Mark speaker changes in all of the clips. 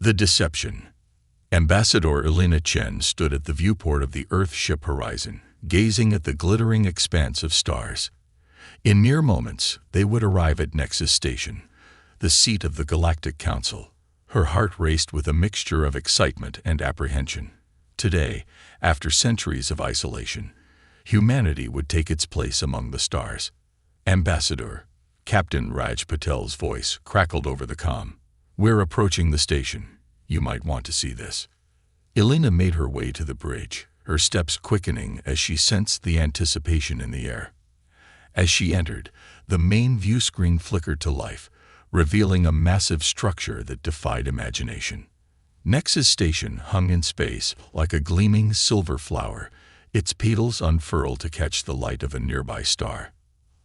Speaker 1: The Deception. Ambassador Elena Chen stood at the viewport of the Earth ship horizon, gazing at the glittering expanse of stars. In mere moments, they would arrive at Nexus Station, the seat of the Galactic Council. Her heart raced with a mixture of excitement and apprehension. Today, after centuries of isolation, humanity would take its place among the stars. Ambassador, Captain Raj Patel's voice crackled over the comm. "We're approaching the station. You might want to see this." Elena made her way to the bridge, her steps quickening as she sensed the anticipation in the air. As she entered, the main view screen flickered to life, revealing a massive structure that defied imagination. Nexus Station hung in space like a gleaming silver flower, its petals unfurled to catch the light of a nearby star.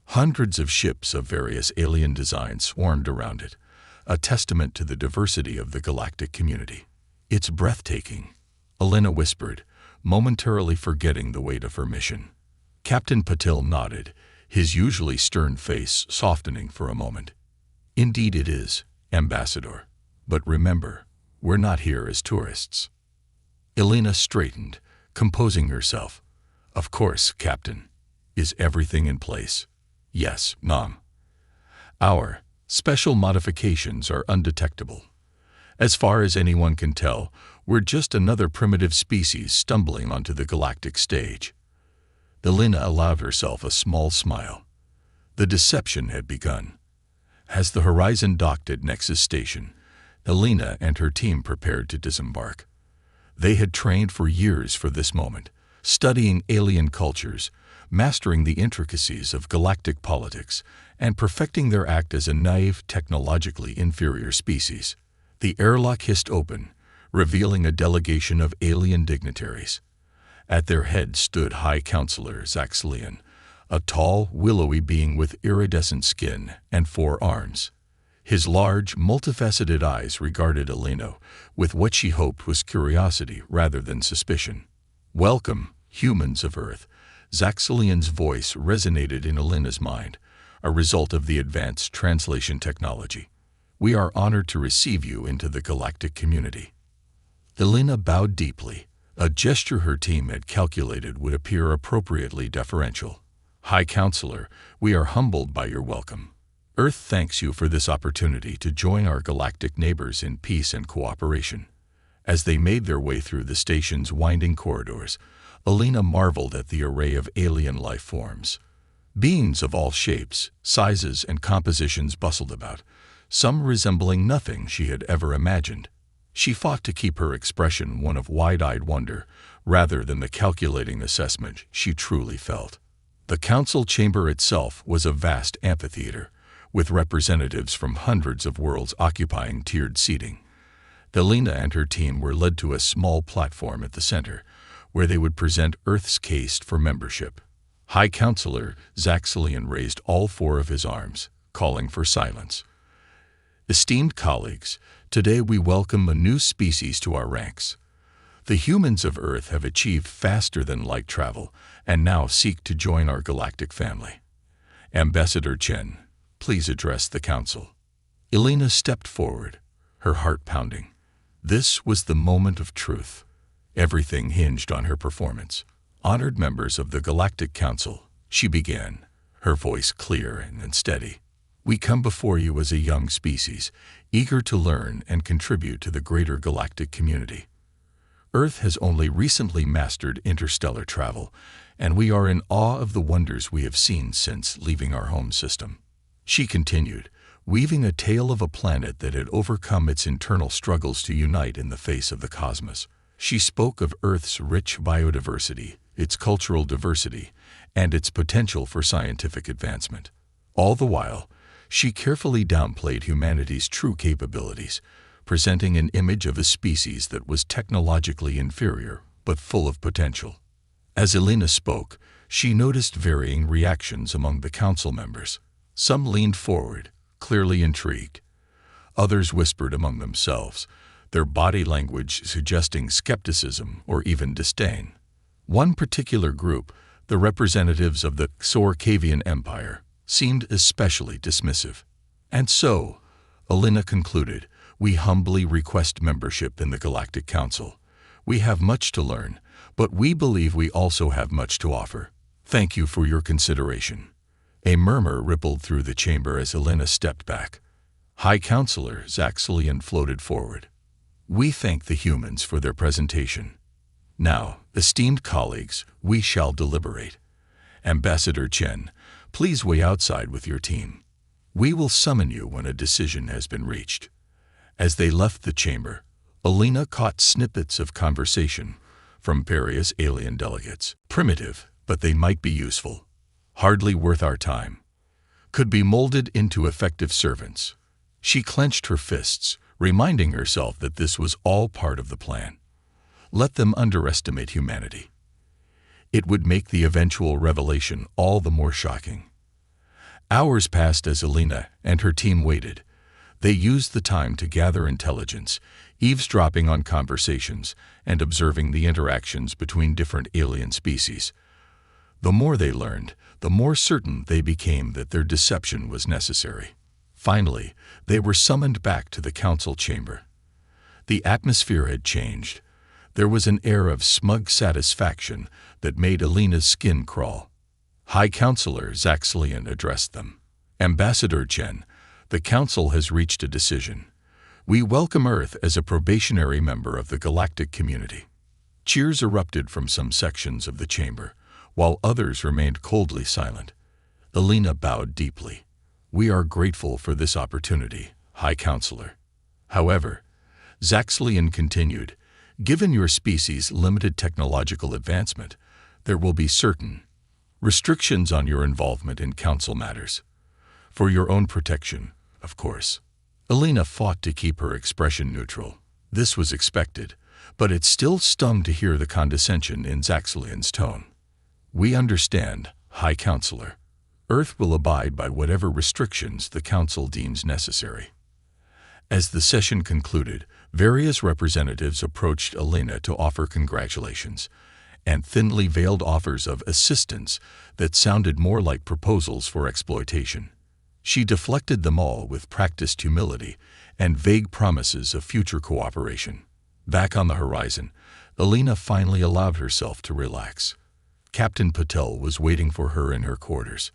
Speaker 1: Hundreds of ships of various alien designs swarmed around it, a testament to the diversity of the galactic community. "It's breathtaking," Elena whispered, momentarily forgetting the weight of her mission. Captain Patel nodded, his usually stern face softening for a moment. "Indeed it is, Ambassador. But remember, we're not here as tourists." Elena straightened, composing herself. "Of course, Captain. Is everything in place?" "Yes, Mom. Our special modifications are undetectable. As far as anyone can tell, we're just another primitive species stumbling onto the galactic stage." Elena allowed herself a small smile. The deception had begun. As the horizon docked at Nexus Station, Elena and her team prepared to disembark. They had trained for years for this moment, studying alien cultures, mastering the intricacies of galactic politics, and perfecting their act as a naive, technologically inferior species. The airlock hissed open, revealing a delegation of alien dignitaries. At their head stood High Counselor Zaxxlian, a tall, willowy being with iridescent skin and 4 arms. His large, multifaceted eyes regarded Elena with what she hoped was curiosity rather than suspicion. "Welcome, humans of Earth." Zaxxlian's voice resonated in Elena's mind, a result of the advanced translation technology. "We are honored to receive you into the galactic community." Elena bowed deeply, a gesture her team had calculated would appear appropriately deferential. "High Counselor, we are humbled by your welcome. Earth thanks you for this opportunity to join our galactic neighbors in peace and cooperation." As they made their way through the station's winding corridors, Elena marveled at the array of alien life forms. Beings of all shapes, sizes, and compositions bustled about, some resembling nothing she had ever imagined. She fought to keep her expression one of wide-eyed wonder, rather than the calculating assessment she truly felt. The council chamber itself was a vast amphitheater, with representatives from hundreds of worlds occupying tiered seating. Elena and her team were led to a small platform at the center, where they would present Earth's case for membership. High Counselor Zaxxlian raised all 4 of his arms, calling for silence. "Esteemed colleagues, today we welcome a new species to our ranks. The humans of Earth have achieved faster-than-light travel and now seek to join our galactic family. Ambassador Chen, please address the council." Elena stepped forward, her heart pounding. This was the moment of truth. Everything hinged on her performance. "Honored members of the Galactic Council," she began, her voice clear and steady. "We come before you as a young species, eager to learn and contribute to the greater galactic community. Earth has only recently mastered interstellar travel, and we are in awe of the wonders we have seen since leaving our home system." She continued, weaving a tale of a planet that had overcome its internal struggles to unite in the face of the cosmos. She spoke of Earth's rich biodiversity, its cultural diversity, and its potential for scientific advancement. All the while, she carefully downplayed humanity's true capabilities, presenting an image of a species that was technologically inferior but full of potential. As Elena spoke, she noticed varying reactions among the council members. Some leaned forward, clearly intrigued. Others whispered among themselves, their body language suggesting skepticism or even disdain. One particular group, the representatives of the Xorcavian Empire, seemed especially dismissive. "And so," Elena concluded, We humbly request membership in the Galactic Council. We have much to learn, but we believe we also have much to offer. Thank you for your consideration." A murmur rippled through the chamber as Elena stepped back. High Counselor Zaxxalian floated forward. "We thank the humans for their presentation. Now, esteemed colleagues, we shall deliberate. Ambassador Chen, please wait outside with your team. We will summon you when a decision has been reached." As they left the chamber, Elena caught snippets of conversation from various alien delegates. Primitive, but they might be useful. Hardly worth our time. Could be molded into effective servants. She clenched her fists, reminding herself that this was all part of the plan. Let them underestimate humanity. It would make the eventual revelation all the more shocking. Hours passed as Elena and her team waited. They used the time to gather intelligence, eavesdropping on conversations and observing the interactions between different alien species. The more they learned, the more certain they became that their deception was necessary. Finally, they were summoned back to the council chamber. The atmosphere had changed. There was an air of smug satisfaction that made Elena's skin crawl. High Counselor Zaxxalian addressed them. "Ambassador Chen, the council has reached a decision. We welcome Earth as a probationary member of the galactic community." Cheers erupted from some sections of the chamber, while others remained coldly silent. Elena bowed deeply. "We are grateful for this opportunity, High Counselor. However," Zaxxalian continued, "given your species' limited technological advancement, there will be certain restrictions on your involvement in council matters. For your own protection, of course." Elena fought to keep her expression neutral. This was expected, but it still stung to hear the condescension in Zaxxalian's tone. "We understand, High Counselor. Earth will abide by whatever restrictions the Council deems necessary." As the session concluded, various representatives approached Elena to offer congratulations and thinly veiled offers of assistance that sounded more like proposals for exploitation. She deflected them all with practiced humility and vague promises of future cooperation. Back on the horizon, Elena finally allowed herself to relax. Captain Patel was waiting for her in her quarters.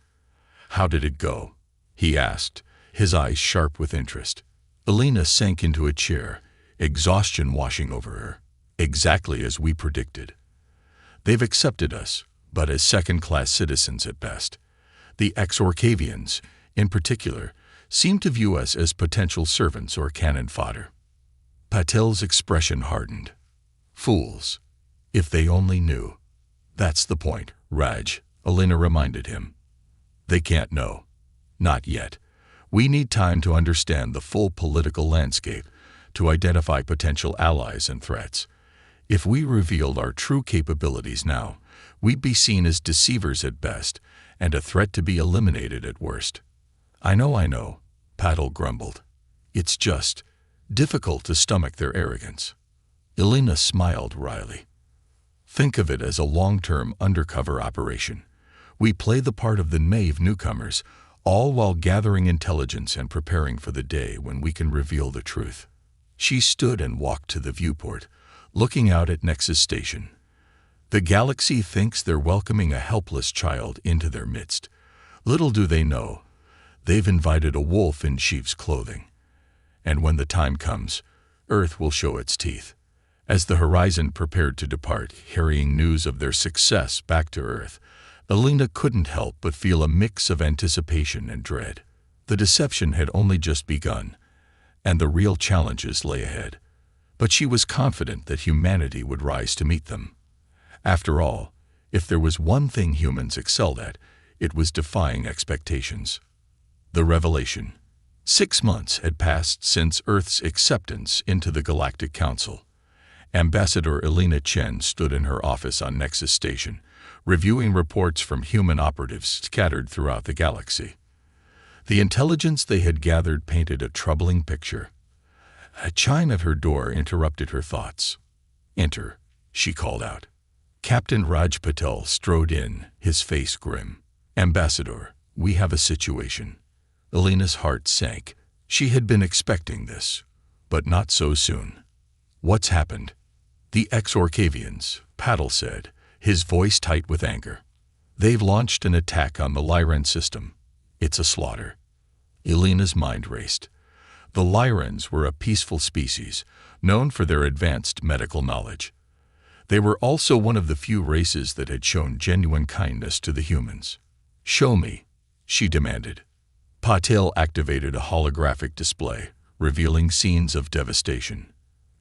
Speaker 1: "How did it go?" he asked, his eyes sharp with interest. Elena sank into a chair, exhaustion washing over her. "Exactly as we predicted. They've accepted us, but as second-class citizens at best. The Exorcavians, in particular, seem to view us as potential servants or cannon fodder." Patel's expression hardened. "Fools. If they only knew." "That's the point, Raj," Elena reminded him. "They can't know. Not yet. We need time to understand the full political landscape, to identify potential allies and threats. If we revealed our true capabilities now, we'd be seen as deceivers at best and a threat to be eliminated at worst." I know, Patel grumbled. "It's just difficult to stomach their arrogance." Elena smiled wryly. "Think of it as a long-term undercover operation. We play the part of the naive newcomers, all while gathering intelligence and preparing for the day when we can reveal the truth." She stood and walked to the viewport, looking out at Nexus Station. The galaxy thinks they're welcoming a helpless child into their midst. Little do they know, they've invited a wolf in sheep's clothing. And when the time comes, Earth will show its teeth. As the horizon prepared to depart, carrying news of their success back to Earth, Elena couldn't help but feel a mix of anticipation and dread. The deception had only just begun, and the real challenges lay ahead. But she was confident that humanity would rise to meet them. After all, if there was one thing humans excelled at, it was defying expectations. The revelation. 6 months had passed since Earth's acceptance into the Galactic Council. Ambassador Elena Chen stood in her office on Nexus Station, reviewing reports from human operatives scattered throughout the galaxy. The intelligence they had gathered painted a troubling picture. A chime at her door interrupted her thoughts. "Enter," she called out. Captain Raj Patel strode in, his face grim. "Ambassador, we have a situation." Elena's heart sank. She had been expecting this. But not so soon. What's happened? The Exorcavians, Paddle said, his voice tight with anger. They've launched an attack on the Lyran system. It's a slaughter. Elena's mind raced. The Lyrans were a peaceful species, known for their advanced medical knowledge. They were also one of the few races that had shown genuine kindness to the humans. Show me, she demanded. Patil activated a holographic display, revealing scenes of devastation.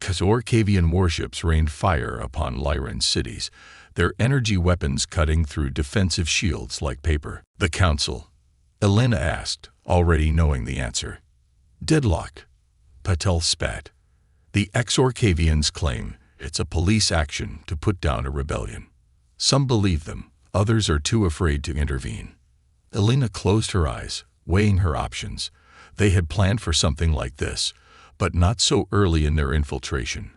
Speaker 1: Exorcavian warships rained fire upon Lyran cities, their energy weapons cutting through defensive shields like paper. The council? Elena asked, already knowing the answer. Deadlocked. Patel spat. The Exorcavians claim it's a police action to put down a rebellion. Some believe them, others are too afraid to intervene. Elena closed her eyes, weighing her options. They had planned for something like this, but not so early in their infiltration.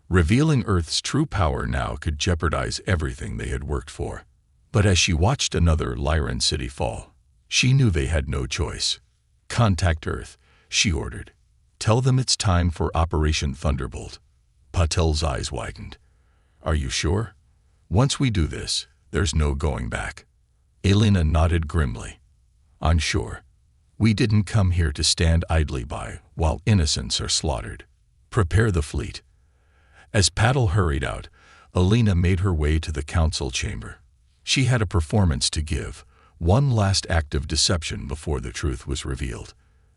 Speaker 1: Revealing Earth's true power now could jeopardize everything they had worked for. But as she watched another Lyran city fall, she knew they had no choice. Contact Earth, she ordered. Tell them it's time for Operation Thunderbolt. Patel's eyes widened. Are you sure? Once we do this, there's no going back. Elena nodded grimly. I'm sure. We didn't come here to stand idly by while innocents are slaughtered. Prepare the fleet. As Paddle hurried out, Elena made her way to the council chamber. She had a performance to give, one last act of deception before the truth was revealed.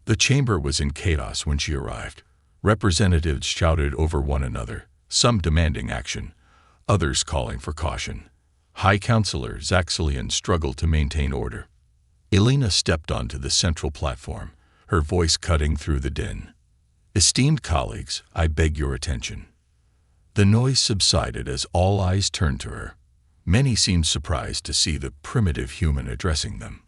Speaker 1: The chamber was in chaos when she arrived. Representatives shouted over one another, some demanding action, others calling for caution. High Counselor Zaxelian struggled to maintain order. Elena stepped onto the central platform, her voice cutting through the din. Esteemed colleagues, I beg your attention. The noise subsided as all eyes turned to her. Many seemed surprised to see the primitive human addressing them.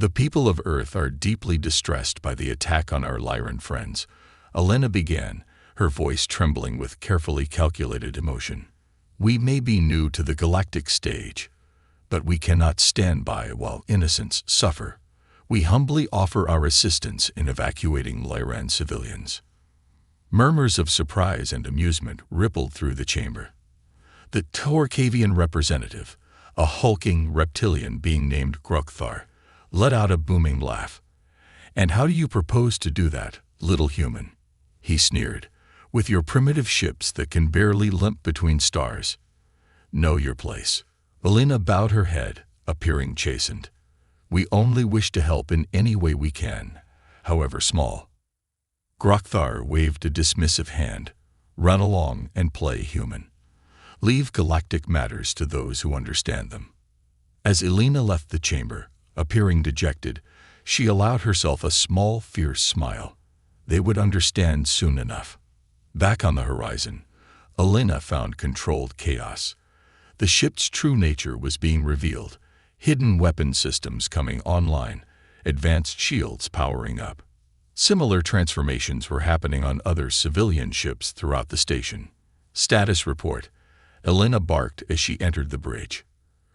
Speaker 1: The people of Earth are deeply distressed by the attack on our Lyran friends. Elena began, her voice trembling with carefully calculated emotion. We may be new to the galactic stage, but we cannot stand by while innocents suffer. We humbly offer our assistance in evacuating Lyran civilians. Murmurs of surprise and amusement rippled through the chamber. The Torcavian representative, a hulking reptilian being named Grukthar, let out a booming laugh. And how do you propose to do that, little human? He sneered. With your primitive ships that can barely limp between stars. Know your place. Elena bowed her head, appearing chastened. We only wish to help in any way we can, however small. Grukthar waved a dismissive hand. Run along and play human. Leave galactic matters to those who understand them. As Elena left the chamber, appearing dejected, she allowed herself a small, fierce smile. They would understand soon enough. Back on the horizon, Elena found controlled chaos. The ship's true nature was being revealed, hidden weapon systems coming online, advanced shields powering up. Similar transformations were happening on other civilian ships throughout the station. Status report. Elena barked as she entered the bridge.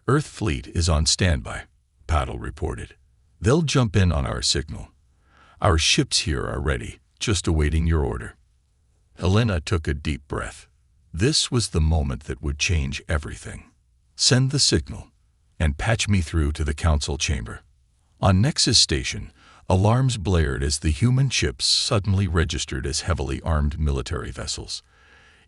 Speaker 1: Earth fleet is on standby, Paddle reported. They'll jump in on our signal. Our ships here are ready, just awaiting your order. Elena took a deep breath. This was the moment that would change everything. Send the signal, and patch me through to the council chamber. On Nexus Station, alarms blared as the human ships suddenly registered as heavily armed military vessels.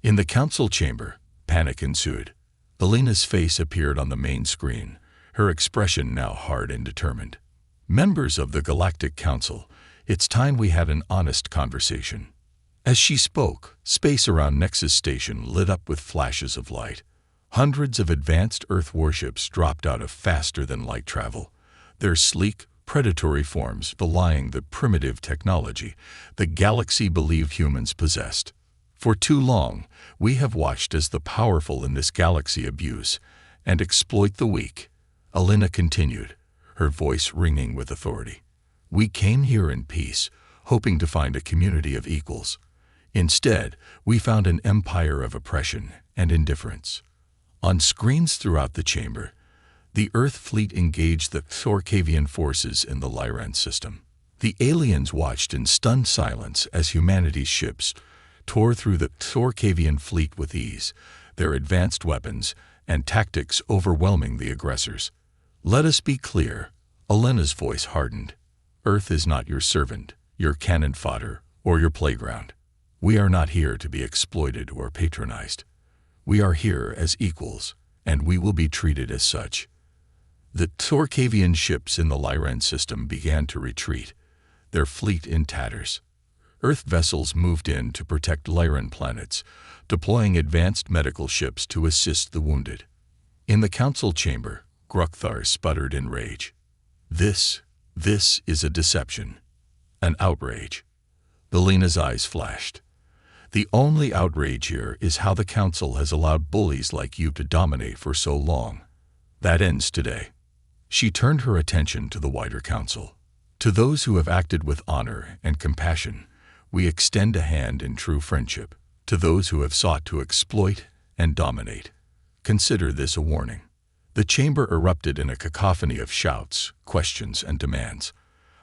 Speaker 1: In the council chamber, panic ensued. Elena's face appeared on the main screen, her expression now hard and determined. Members of the Galactic Council, it's time we had an honest conversation. As she spoke, space around Nexus Station lit up with flashes of light. Hundreds of advanced Earth warships dropped out of faster-than-light travel, their sleek, predatory forms belying the primitive technology the galaxy believed humans possessed. For too long, we have watched as the powerful in this galaxy abuse and exploit the weak. Elena continued, her voice ringing with authority. We came here in peace, hoping to find a community of equals. Instead, we found an empire of oppression and indifference. On screens throughout the chamber, the Earth fleet engaged the Torcavian forces in the Lyran system. The aliens watched in stunned silence as humanity's ships tore through the Torcavian fleet with ease, their advanced weapons and tactics overwhelming the aggressors. "Let us be clear," Elena's voice hardened. "Earth is not your servant, your cannon fodder, or your playground. We are not here to be exploited or patronized. We are here as equals, and we will be treated as such." The Torcavian ships in the Lyran system began to retreat, their fleet in tatters. Earth vessels moved in to protect Lyran planets, deploying advanced medical ships to assist the wounded. In the council chamber, Grukthar sputtered in rage. This is a deception. An outrage. Belena's eyes flashed. "The only outrage here is how the council has allowed bullies like you to dominate for so long. That ends today." She turned her attention to the wider council. "To those who have acted with honor and compassion, we extend a hand in true friendship. To those who have sought to exploit and dominate, consider this a warning." The chamber erupted in a cacophony of shouts, questions, and demands.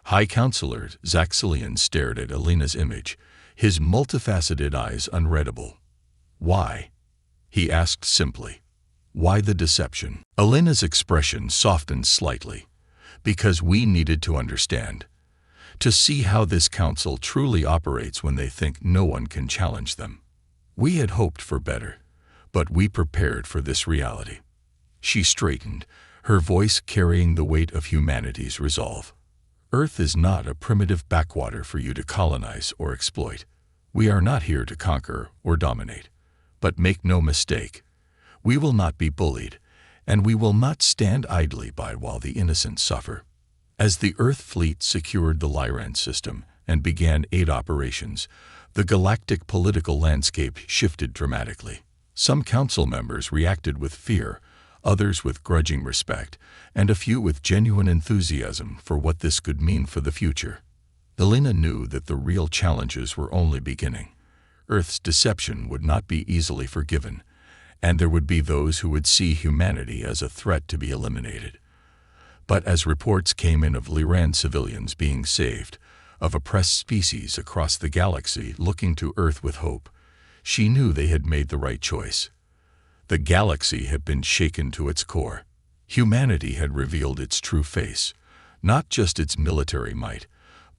Speaker 1: High Counselor Zaxxilian stared at Elena's image, his multifaceted eyes unreadable. "Why?" he asked simply. "Why the deception?" Elena's expression softened slightly. "Because we needed to understand. To see how this council truly operates when they think no one can challenge them. We had hoped for better, but we prepared for this reality." She straightened, her voice carrying the weight of humanity's resolve. "Earth is not a primitive backwater for you to colonize or exploit. We are not here to conquer or dominate. But make no mistake, we will not be bullied, and we will not stand idly by while the innocent suffer." As the Earth fleet secured the Lyran system and began aid operations, the galactic political landscape shifted dramatically. Some council members reacted with fear, others with grudging respect, and a few with genuine enthusiasm for what this could mean for the future. Elena knew that the real challenges were only beginning. Earth's deception would not be easily forgiven, and there would be those who would see humanity as a threat to be eliminated. But as reports came in of Lyran civilians being saved, of oppressed species across the galaxy looking to Earth with hope, she knew they had made the right choice. The galaxy had been shaken to its core. Humanity had revealed its true face, not just its military might,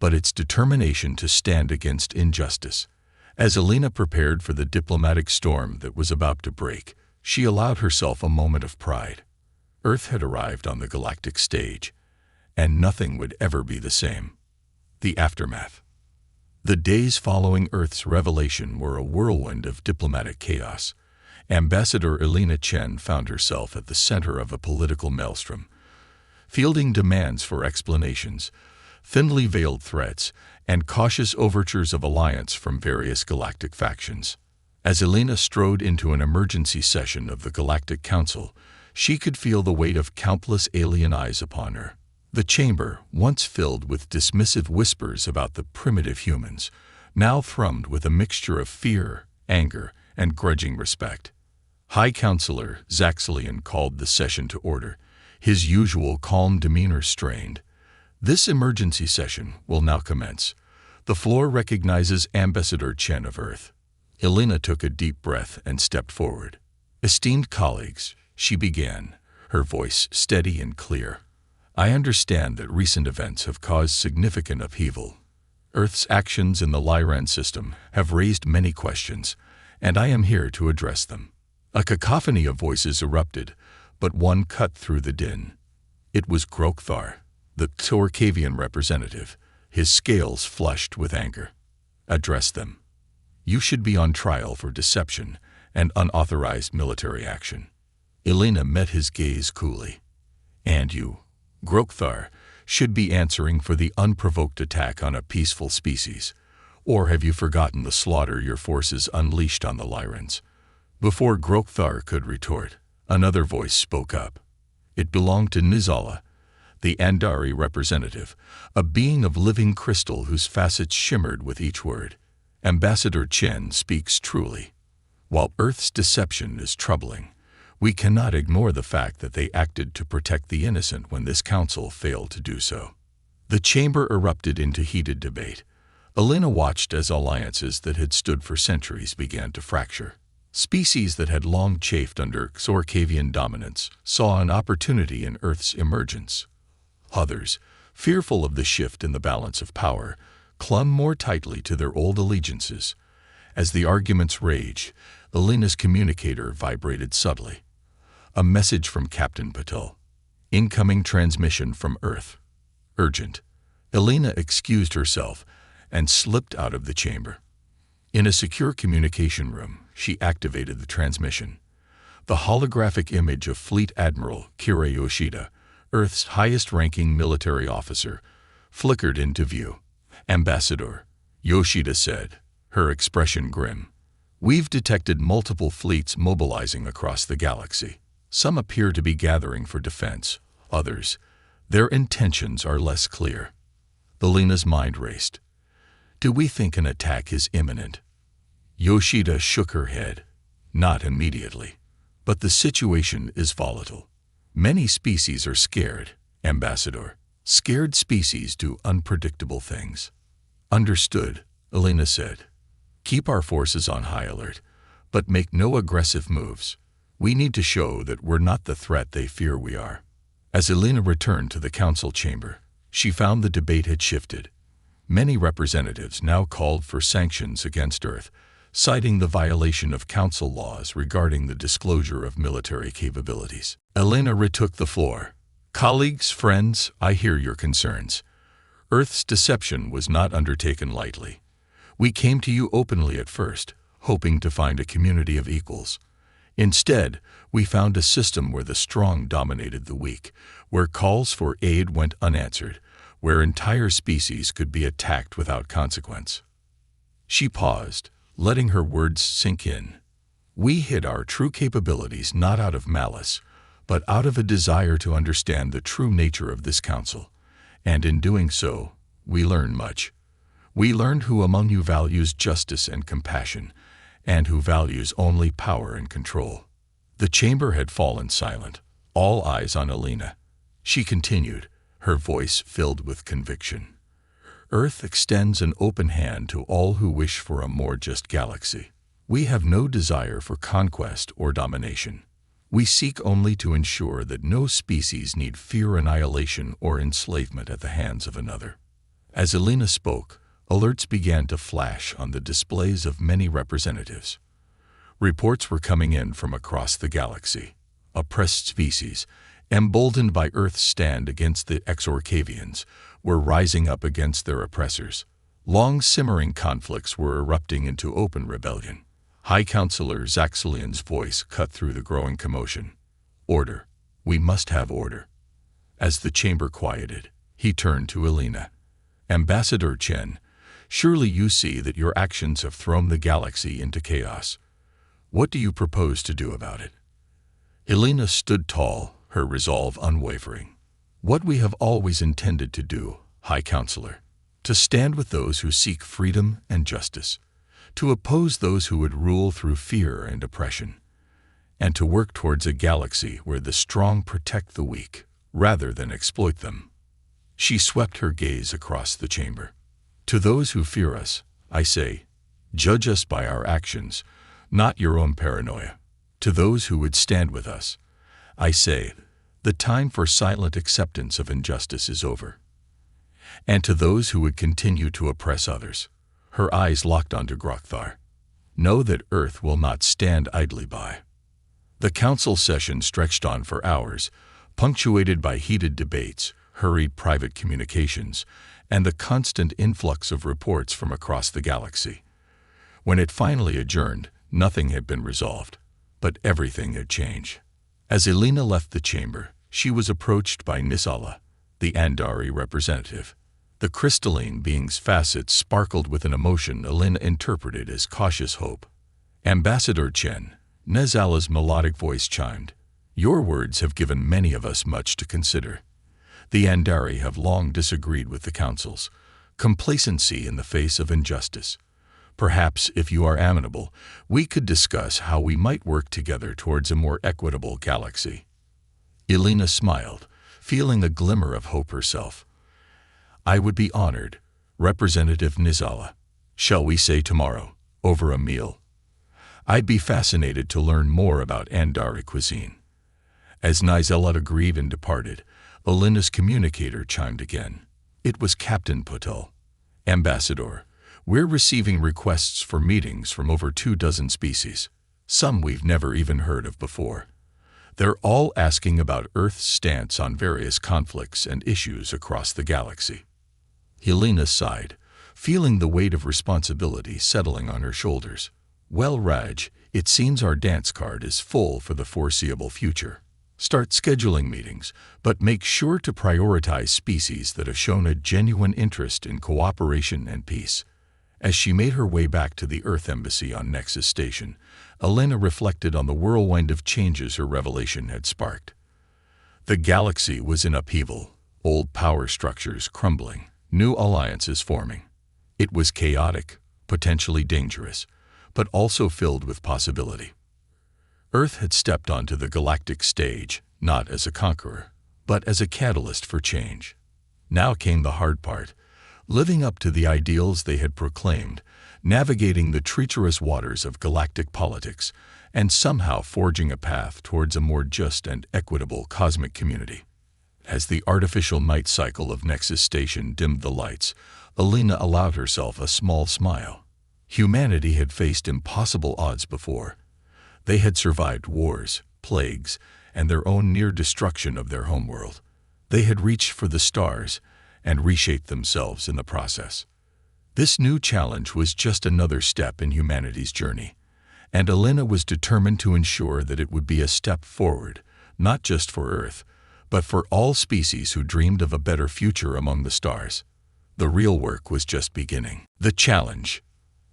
Speaker 1: but its determination to stand against injustice. As Elena prepared for the diplomatic storm that was about to break, she allowed herself a moment of pride. Earth had arrived on the galactic stage, and nothing would ever be the same. The aftermath. The days following Earth's revelation were a whirlwind of diplomatic chaos. Ambassador Elena Chen found herself at the center of a political maelstrom, fielding demands for explanations, thinly veiled threats, and cautious overtures of alliance from various galactic factions. As Elena strode into an emergency session of the Galactic Council, she could feel the weight of countless alien eyes upon her. The chamber, once filled with dismissive whispers about the primitive humans, now thrummed with a mixture of fear, anger, and grudging respect. High Counselor Zaxxilian called the session to order, his usual calm demeanor strained. "This emergency session will now commence. The floor recognizes Ambassador Chen of Earth." Elena took a deep breath and stepped forward. "Esteemed colleagues," she began, her voice steady and clear, "I understand that recent events have caused significant upheaval. Earth's actions in the Lyran system have raised many questions, and I am here to address them." A cacophony of voices erupted, but one cut through the din. It was Grokthar, the Torcavian representative, his scales flushed with anger. "Address them. You should be on trial for deception and unauthorized military action." Elena met his gaze coolly. "And you, Grokthar, should be answering for the unprovoked attack on a peaceful species. Or have you forgotten the slaughter your forces unleashed on the Lyrans?" Before Grokthar could retort, another voice spoke up. It belonged to Nizala, the Andari representative, a being of living crystal whose facets shimmered with each word. "Ambassador Chen speaks truly. While Earth's deception is troubling, we cannot ignore the fact that they acted to protect the innocent when this council failed to do so. The chamber erupted into heated debate. Elena watched as alliances that had stood for centuries began to fracture. Species that had long chafed under Xorcavian dominance saw an opportunity in Earth's emergence. Others, fearful of the shift in the balance of power, clung more tightly to their old allegiances. As the arguments raged, Elena's communicator vibrated subtly. A message from Captain Patel. Incoming transmission from Earth. Urgent. Elena excused herself and slipped out of the chamber. In a secure communication room, she activated the transmission. The holographic image of Fleet Admiral Kira Yoshida, Earth's highest-ranking military officer, flickered into view. "Ambassador," Yoshida said, her expression grim. "We've detected multiple fleets mobilizing across the galaxy. Some appear to be gathering for defense. Others, their intentions are less clear." Elena's mind raced. "Do we think an attack is imminent?" Yoshida shook her head. "Not immediately. But the situation is volatile. Many species are scared, Ambassador. Scared species do unpredictable things." "Understood," Elena said. "Keep our forces on high alert, but make no aggressive moves. We need to show that we're not the threat they fear we are." As Elena returned to the council chamber, she found the debate had shifted. Many representatives now called for sanctions against Earth, citing the violation of council laws regarding the disclosure of military capabilities. Elena retook the floor. "Colleagues, friends, I hear your concerns. Earth's deception was not undertaken lightly. We came to you openly at first, hoping to find a community of equals. Instead, we found a system where the strong dominated the weak, where calls for aid went unanswered, where entire species could be attacked without consequence." She paused, letting her words sink in. "We hid our true capabilities not out of malice, but out of a desire to understand the true nature of this council. And in doing so, we learned much. We learned who among you values justice and compassion, and who values only power and control." The chamber had fallen silent, all eyes on Elena. She continued, her voice filled with conviction. "Earth extends an open hand to all who wish for a more just galaxy. We have no desire for conquest or domination. We seek only to ensure that no species need fear annihilation or enslavement at the hands of another." As Elena spoke, alerts began to flash on the displays of many representatives. Reports were coming in from across the galaxy. Oppressed species, emboldened by Earth's stand against the Xorcavians, were rising up against their oppressors. Long simmering conflicts were erupting into open rebellion. High Counselor Zaxalian's voice cut through the growing commotion. "Order. We must have order." As the chamber quieted, he turned to Elena. "Ambassador Chen, surely you see that your actions have thrown the galaxy into chaos. What do you propose to do about it?" Elena stood tall, her resolve unwavering. "What we have always intended to do, High Counselor, to stand with those who seek freedom and justice, to oppose those who would rule through fear and oppression, and to work towards a galaxy where the strong protect the weak, rather than exploit them." She swept her gaze across the chamber. "To those who fear us, I say, judge us by our actions, not your own paranoia. To those who would stand with us, I say, the time for silent acceptance of injustice is over. And to those who would continue to oppress others," her eyes locked onto Grokthar, "know that Earth will not stand idly by." The council session stretched on for hours, punctuated by heated debates, hurried private communications, and the constant influx of reports from across the galaxy. When it finally adjourned, nothing had been resolved, but everything had changed. As Elena left the chamber, she was approached by Nisala, the Andari representative. The crystalline being's facets sparkled with an emotion Elena interpreted as cautious hope. "Ambassador Chen," Nisala's melodic voice chimed, "your words have given many of us much to consider. The Andari have long disagreed with the councils, complacency in the face of injustice. Perhaps, if you are amenable, we could discuss how we might work together towards a more equitable galaxy." Elena smiled, feeling a glimmer of hope herself. I would be honored. Representative Nizala. Shall we say tomorrow, over a meal? I'd be fascinated to learn more about Andari cuisine. As Nizala agreed and departed, Alina's communicator chimed again. It was Captain Patel. Ambassador, we're receiving requests for meetings from over 24 species, some we've never even heard of before. They're all asking about Earth's stance on various conflicts and issues across the galaxy. Helena sighed, feeling the weight of responsibility settling on her shoulders. Well, Raj, it seems our dance card is full for the foreseeable future. Start scheduling meetings, but make sure to prioritize species that have shown a genuine interest in cooperation and peace. As she made her way back to the Earth Embassy on Nexus Station, Elena reflected on the whirlwind of changes her revelation had sparked. The galaxy was in upheaval, old power structures crumbling, new alliances forming. It was chaotic, potentially dangerous, but also filled with possibility. Earth had stepped onto the galactic stage, not as a conqueror, but as a catalyst for change. Now came the hard part, living up to the ideals they had proclaimed, navigating the treacherous waters of galactic politics, and somehow forging a path towards a more just and equitable cosmic community. As the artificial night cycle of Nexus Station dimmed the lights, Elena allowed herself a small smile. Humanity had faced impossible odds before. They had survived wars, plagues, and their own near destruction of their homeworld. They had reached for the stars and reshaped themselves in the process. This new challenge was just another step in humanity's journey, and Elena was determined to ensure that it would be a step forward, not just for Earth, but for all species who dreamed of a better future among the stars. The real work was just beginning. The challenge.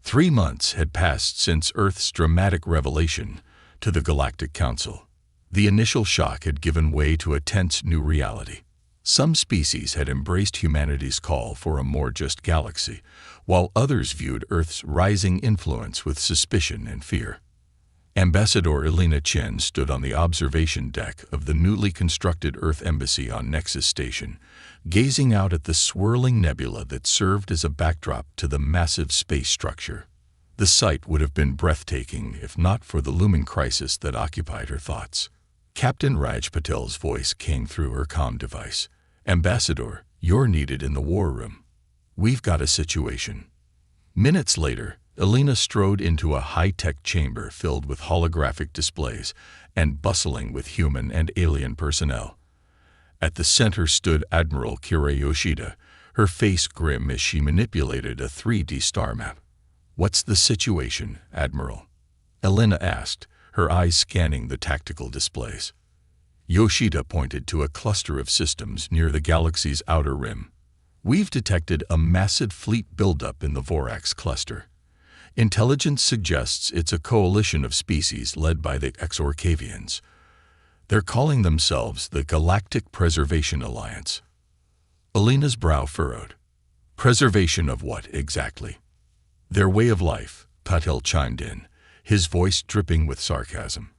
Speaker 1: 3 months had passed since Earth's dramatic revelation to the Galactic Council. The initial shock had given way to a tense new reality. Some species had embraced humanity's call for a more just galaxy, while others viewed Earth's rising influence with suspicion and fear. Ambassador Elena Chen stood on the observation deck of the newly constructed Earth Embassy on Nexus Station, gazing out at the swirling nebula that served as a backdrop to the massive space structure. The sight would have been breathtaking if not for the looming crisis that occupied her thoughts. Captain Raj Patel's voice came through her comm device. Ambassador, you're needed in the war room. We've got a situation. Minutes later, Elena strode into a high-tech chamber filled with holographic displays and bustling with human and alien personnel. At the center stood Admiral Kira Yoshida, her face grim as she manipulated a 3D star map. What's the situation, Admiral? Elena asked, her eyes scanning the tactical displays. Yoshida pointed to a cluster of systems near the galaxy's outer rim. We've detected a massive fleet buildup in the Vorax cluster. Intelligence suggests it's a coalition of species led by the Exorcavians. They're calling themselves the Galactic Preservation Alliance. Elena's brow furrowed. Preservation of what, exactly? Their way of life, Patel chimed in, his voice dripping with sarcasm.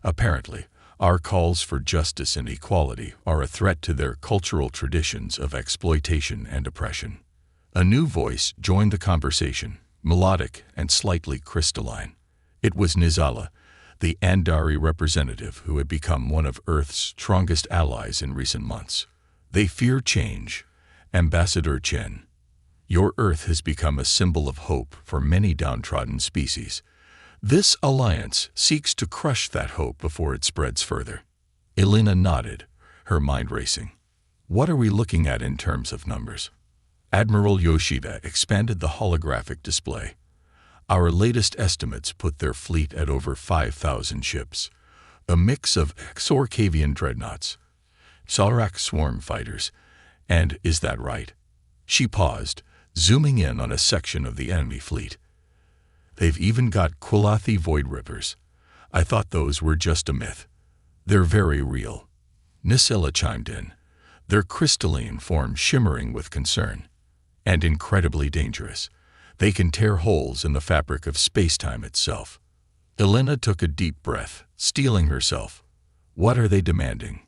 Speaker 1: Apparently, our calls for justice and equality are a threat to their cultural traditions of exploitation and oppression. A new voice joined the conversation, melodic and slightly crystalline. It was Nizala, the Andari representative who had become one of Earth's strongest allies in recent months. They fear change. Ambassador Chen, your Earth has become a symbol of hope for many downtrodden species. This alliance seeks to crush that hope before it spreads further. Elena nodded, her mind racing. What are we looking at in terms of numbers? Admiral Yoshida expanded the holographic display. Our latest estimates put their fleet at over 5,000 ships, a mix of Exorcavian dreadnoughts, Salrak swarm fighters, and, is that right? She paused, zooming in on a section of the enemy fleet. They've even got Quilathi Void Rippers. I thought those were just a myth. They're very real. Nisela chimed in, their crystalline form shimmering with concern. And incredibly dangerous. They can tear holes in the fabric of space-time itself. Elena took a deep breath, steeling herself. What are they demanding?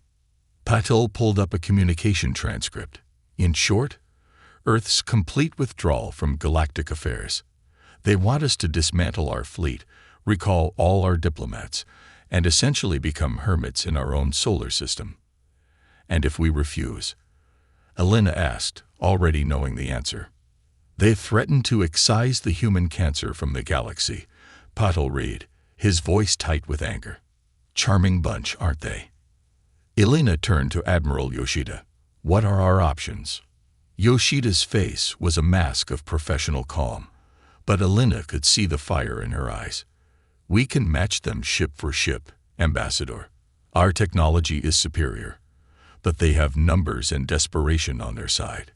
Speaker 1: Patel pulled up a communication transcript. In short, Earth's complete withdrawal from galactic affairs. They want us to dismantle our fleet, recall all our diplomats, and essentially become hermits in our own solar system. And if we refuse? Elena asked, already knowing the answer. They've threatened to excise the human cancer from the galaxy, Patel read, his voice tight with anger. Charming bunch, aren't they? Elena turned to Admiral Yoshida. What are our options? Yoshida's face was a mask of professional calm, but Elena could see the fire in her eyes. We can match them ship for ship, Ambassador. Our technology is superior, but they have numbers and desperation on their side.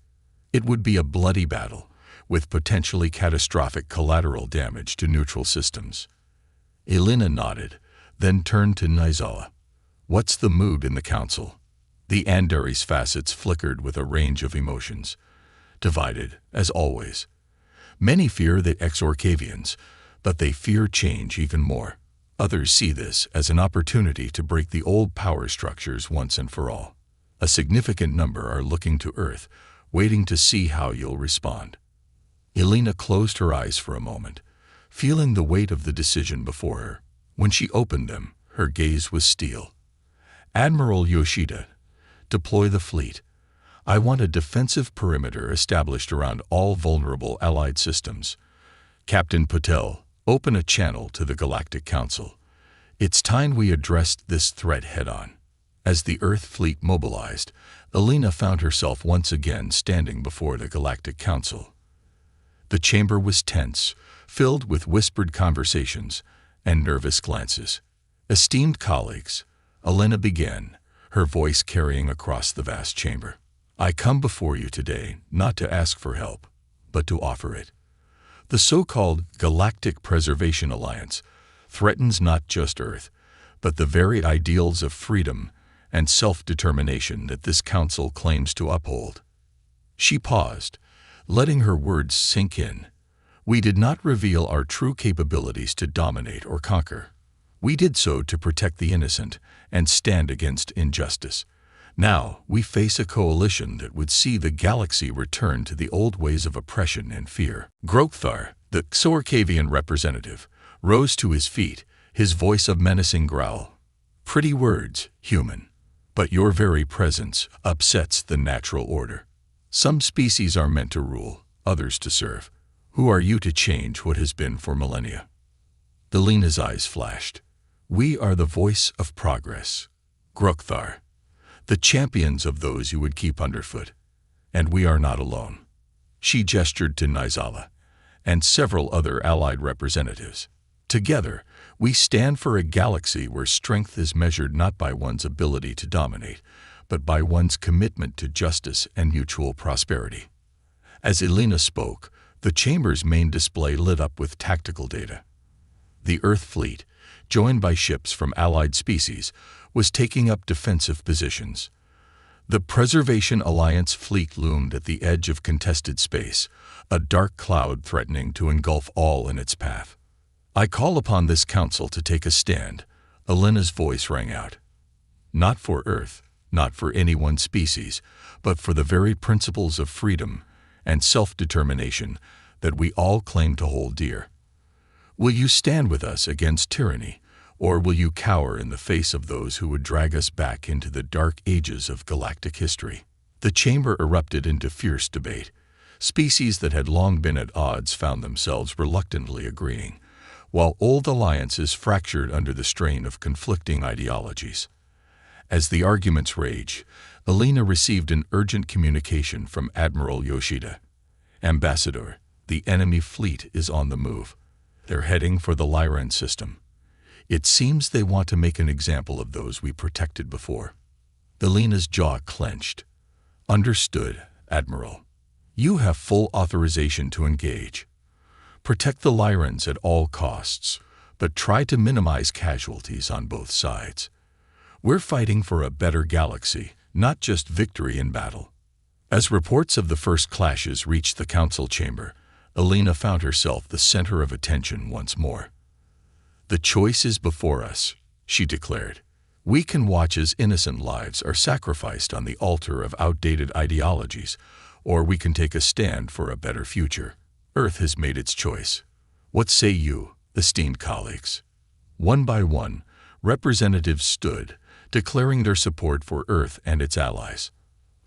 Speaker 1: It would be a bloody battle, with potentially catastrophic collateral damage to neutral systems. Elena nodded, then turned to Nizawa. What's the mood in the council? The Andari's facets flickered with a range of emotions. Divided, as always. Many fear the Exorcavians, but they fear change even more. Others see this as an opportunity to break the old power structures once and for all. A significant number are looking to Earth, waiting to see how you'll respond. Elena closed her eyes for a moment, feeling the weight of the decision before her. When she opened them, her gaze was steel. Admiral Yoshida, deploy the fleet. I want a defensive perimeter established around all vulnerable Allied systems. Captain Patel, open a channel to the Galactic Council. It's time we addressed this threat head-on. As the Earth fleet mobilized, Elena found herself once again standing before the Galactic Council. The chamber was tense, filled with whispered conversations and nervous glances. Esteemed colleagues, Elena began, her voice carrying across the vast chamber. I come before you today not to ask for help, but to offer it. The so-called Galactic Preservation Alliance threatens not just Earth, but the very ideals of freedom and self-determination that this council claims to uphold. She paused, letting her words sink in. We did not reveal our true capabilities to dominate or conquer. We did so to protect the innocent and stand against injustice. Now we face a coalition that would see the galaxy return to the old ways of oppression and fear. Grokthar, the Xorcavian representative, rose to his feet, his voice a menacing growl. Pretty words, human, but your very presence upsets the natural order. Some species are meant to rule, others to serve. Who are you to change what has been for millennia? Elena's eyes flashed. We are the voice of progress, Grokthar, the champions of those you would keep underfoot. And we are not alone. She gestured to Nizawa and several other allied representatives. Together, we stand for a galaxy where strength is measured not by one's ability to dominate, but by one's commitment to justice and mutual prosperity. As Elena spoke, the chamber's main display lit up with tactical data. The Earth fleet, joined by ships from allied species, was taking up defensive positions. The Preservation Alliance fleet loomed at the edge of contested space, a dark cloud threatening to engulf all in its path. I call upon this council to take a stand, Elena's voice rang out. Not for Earth, not for any one species, but for the very principles of freedom and self-determination that we all claim to hold dear. Will you stand with us against tyranny, or will you cower in the face of those who would drag us back into the dark ages of galactic history? The chamber erupted into fierce debate. Species that had long been at odds found themselves reluctantly agreeing, while old alliances fractured under the strain of conflicting ideologies. As the arguments raged, Elena received an urgent communication from Admiral Yoshida. Ambassador, the enemy fleet is on the move. They're heading for the Lyran system. It seems they want to make an example of those we protected before. Elena's jaw clenched. Understood, Admiral. You have full authorization to engage. Protect the Lyrans at all costs, but try to minimize casualties on both sides. We're fighting for a better galaxy, not just victory in battle. As reports of the first clashes reached the council chamber, Elena found herself the center of attention once more. The choice is before us, she declared. We can watch as innocent lives are sacrificed on the altar of outdated ideologies, or we can take a stand for a better future. Earth has made its choice. What say you, esteemed colleagues? One by one, representatives stood, declaring their support for Earth and its allies.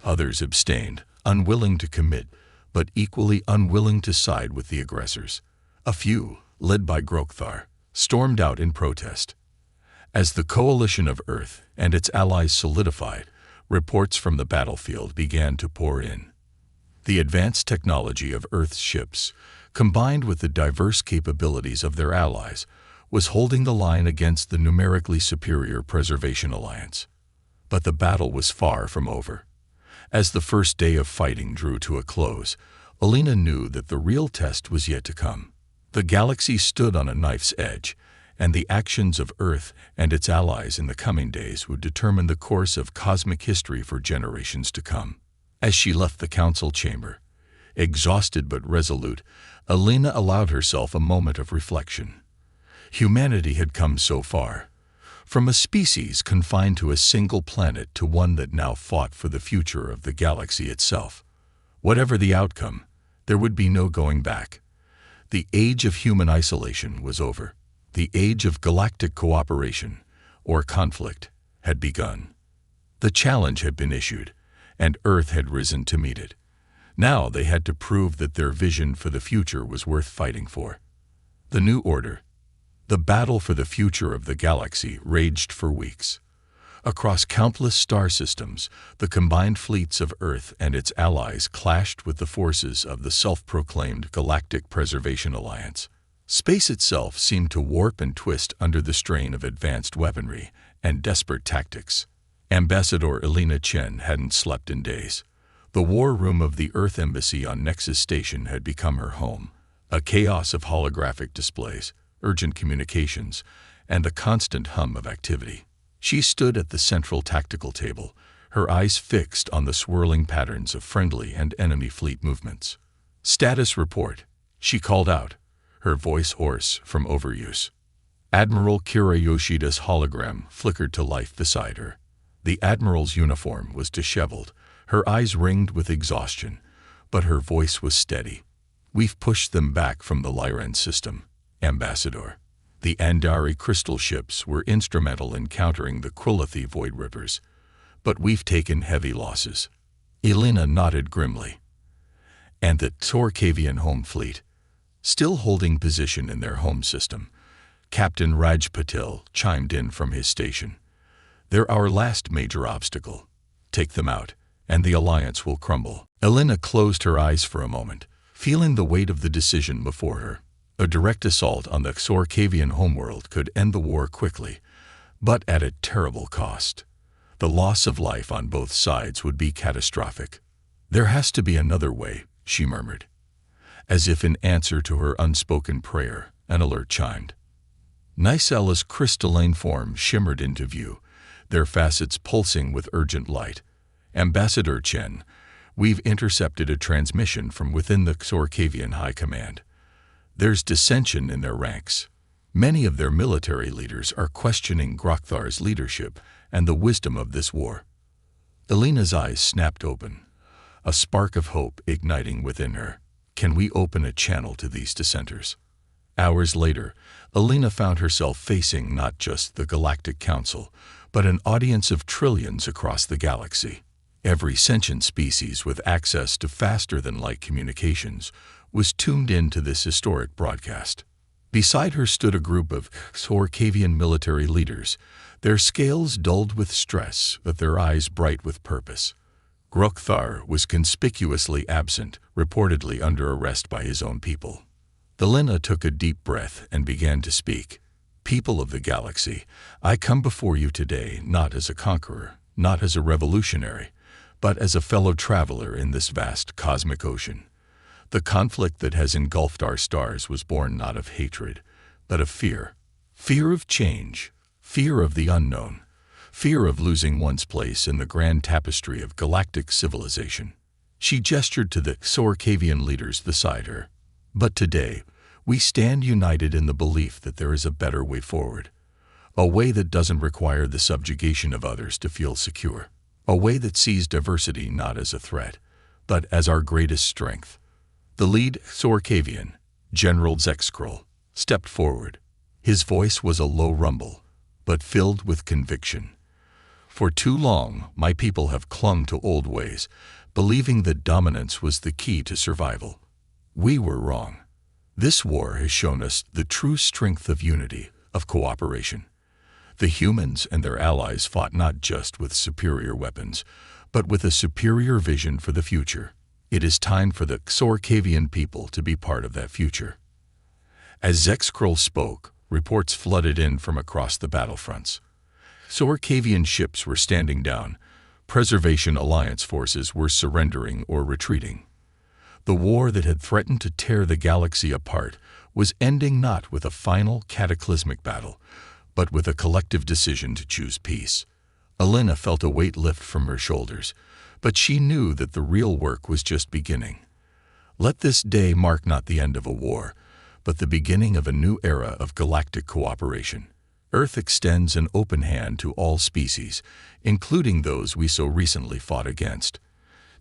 Speaker 1: Others abstained, unwilling to commit, but equally unwilling to side with the aggressors. A few, led by Grokthar, stormed out in protest. As the coalition of Earth and its allies solidified, reports from the battlefield began to pour in. The advanced technology of Earth's ships, combined with the diverse capabilities of their allies, was holding the line against the numerically superior Preservation Alliance. But the battle was far from over. As the first day of fighting drew to a close, Alina knew that the real test was yet to come. The galaxy stood on a knife's edge, and the actions of Earth and its allies in the coming days would determine the course of cosmic history for generations to come. As she left the council chamber, exhausted but resolute, Alina allowed herself a moment of reflection. Humanity had come so far, from a species confined to a single planet to one that now fought for the future of the galaxy itself. Whatever the outcome, there would be no going back. The age of human isolation was over. The age of galactic cooperation, or conflict, had begun. The challenge had been issued, and Earth had risen to meet it. Now they had to prove that their vision for the future was worth fighting for. The new order, the battle for the future of the galaxy, raged for weeks. Across countless star systems, the combined fleets of Earth and its allies clashed with the forces of the self-proclaimed Galactic Preservation Alliance. Space itself seemed to warp and twist under the strain of advanced weaponry and desperate tactics. Ambassador Alina Chen hadn't slept in days. The war room of the Earth Embassy on Nexus Station had become her home, a chaos of holographic displays, urgent communications, and a constant hum of activity. She stood at the central tactical table, her eyes fixed on the swirling patterns of friendly and enemy fleet movements. "Status report," she called out, her voice hoarse from overuse. Admiral Kira Yoshida's hologram flickered to life beside her. The Admiral's uniform was disheveled, her eyes ringed with exhaustion, but her voice was steady. "We've pushed them back from the Lyran system, Ambassador. The Andari crystal ships were instrumental in countering the Krulathi Void Rivers, but we've taken heavy losses." Elena nodded grimly. "And the Sorkavian home fleet, still holding position in their home system," Captain Raj Patil chimed in from his station. "They're our last major obstacle. Take them out, and the Alliance will crumble." Elena closed her eyes for a moment, feeling the weight of the decision before her. A direct assault on the Sorkavian homeworld could end the war quickly, but at a terrible cost. The loss of life on both sides would be catastrophic. "There has to be another way," she murmured. As if in answer to her unspoken prayer, an alert chimed. Nicella's crystalline form shimmered into view, their facets pulsing with urgent light. "Ambassador Chen, we've intercepted a transmission from within the Sorkavian High Command. There's dissension in their ranks. Many of their military leaders are questioning Grokthar's leadership and the wisdom of this war." Elena's eyes snapped open, a spark of hope igniting within her. Can we open a channel to these dissenters? Hours later, Elena found herself facing not just the Galactic Council, but an audience of trillions across the galaxy. Every sentient species with access to faster-than-light communications was tuned in to this historic broadcast. Beside her stood a group of Sorkavian military leaders, their scales dulled with stress but their eyes bright with purpose. Grokthar was conspicuously absent, reportedly under arrest by his own people. Elena took a deep breath and began to speak. "People of the galaxy, I come before you today not as a conqueror, not as a revolutionary, but as a fellow traveler in this vast cosmic ocean. The conflict that has engulfed our stars was born not of hatred, but of fear. Fear of change, fear of the unknown, fear of losing one's place in the grand tapestry of galactic civilization." She gestured to the Sorkavian leaders beside her. "But today, we stand united in the belief that there is a better way forward. A way that doesn't require the subjugation of others to feel secure. A way that sees diversity not as a threat, but as our greatest strength. The lead Sorkavian, General Zexkrol, stepped forward. His voice was a low rumble, but filled with conviction. For too long, my people have clung to old ways, believing that dominance was the key to survival. We were wrong. This war has shown us the true strength of unity, of cooperation. The humans and their allies fought not just with superior weapons, but with a superior vision for the future. It is time for the Sorkavian people to be part of that future. As Zexkrol spoke, reports flooded in from across the battlefronts. Sorkavian ships were standing down. Preservation Alliance forces were surrendering or retreating. The war that had threatened to tear the galaxy apart was ending not with a final cataclysmic battle, but with a collective decision to choose peace. Elena felt a weight lift from her shoulders, but she knew that the real work was just beginning. Let this day mark not the end of a war, but the beginning of a new era of galactic cooperation. Earth extends an open hand to all species, including those we so recently fought against.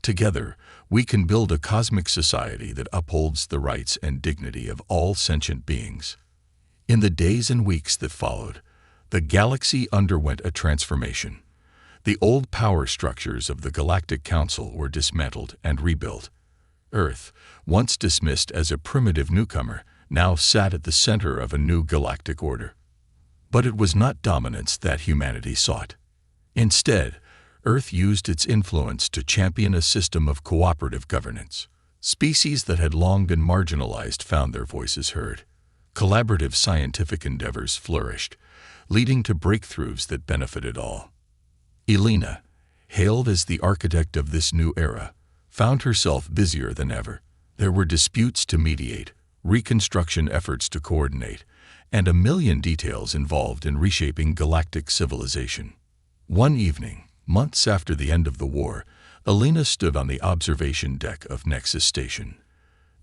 Speaker 1: Together, we can build a cosmic society that upholds the rights and dignity of all sentient beings. In the days and weeks that followed, the galaxy underwent a transformation. The old power structures of the Galactic Council were dismantled and rebuilt. Earth, once dismissed as a primitive newcomer, now sat at the center of a new galactic order. But it was not dominance that humanity sought. Instead, Earth used its influence to champion a system of cooperative governance. Species that had long been marginalized found their voices heard. Collaborative scientific endeavors flourished, leading to breakthroughs that benefited all. Elena, hailed as the architect of this new era, found herself busier than ever. There were disputes to mediate, reconstruction efforts to coordinate, and a million details involved in reshaping galactic civilization. One evening, months after the end of the war, Elena stood on the observation deck of Nexus Station.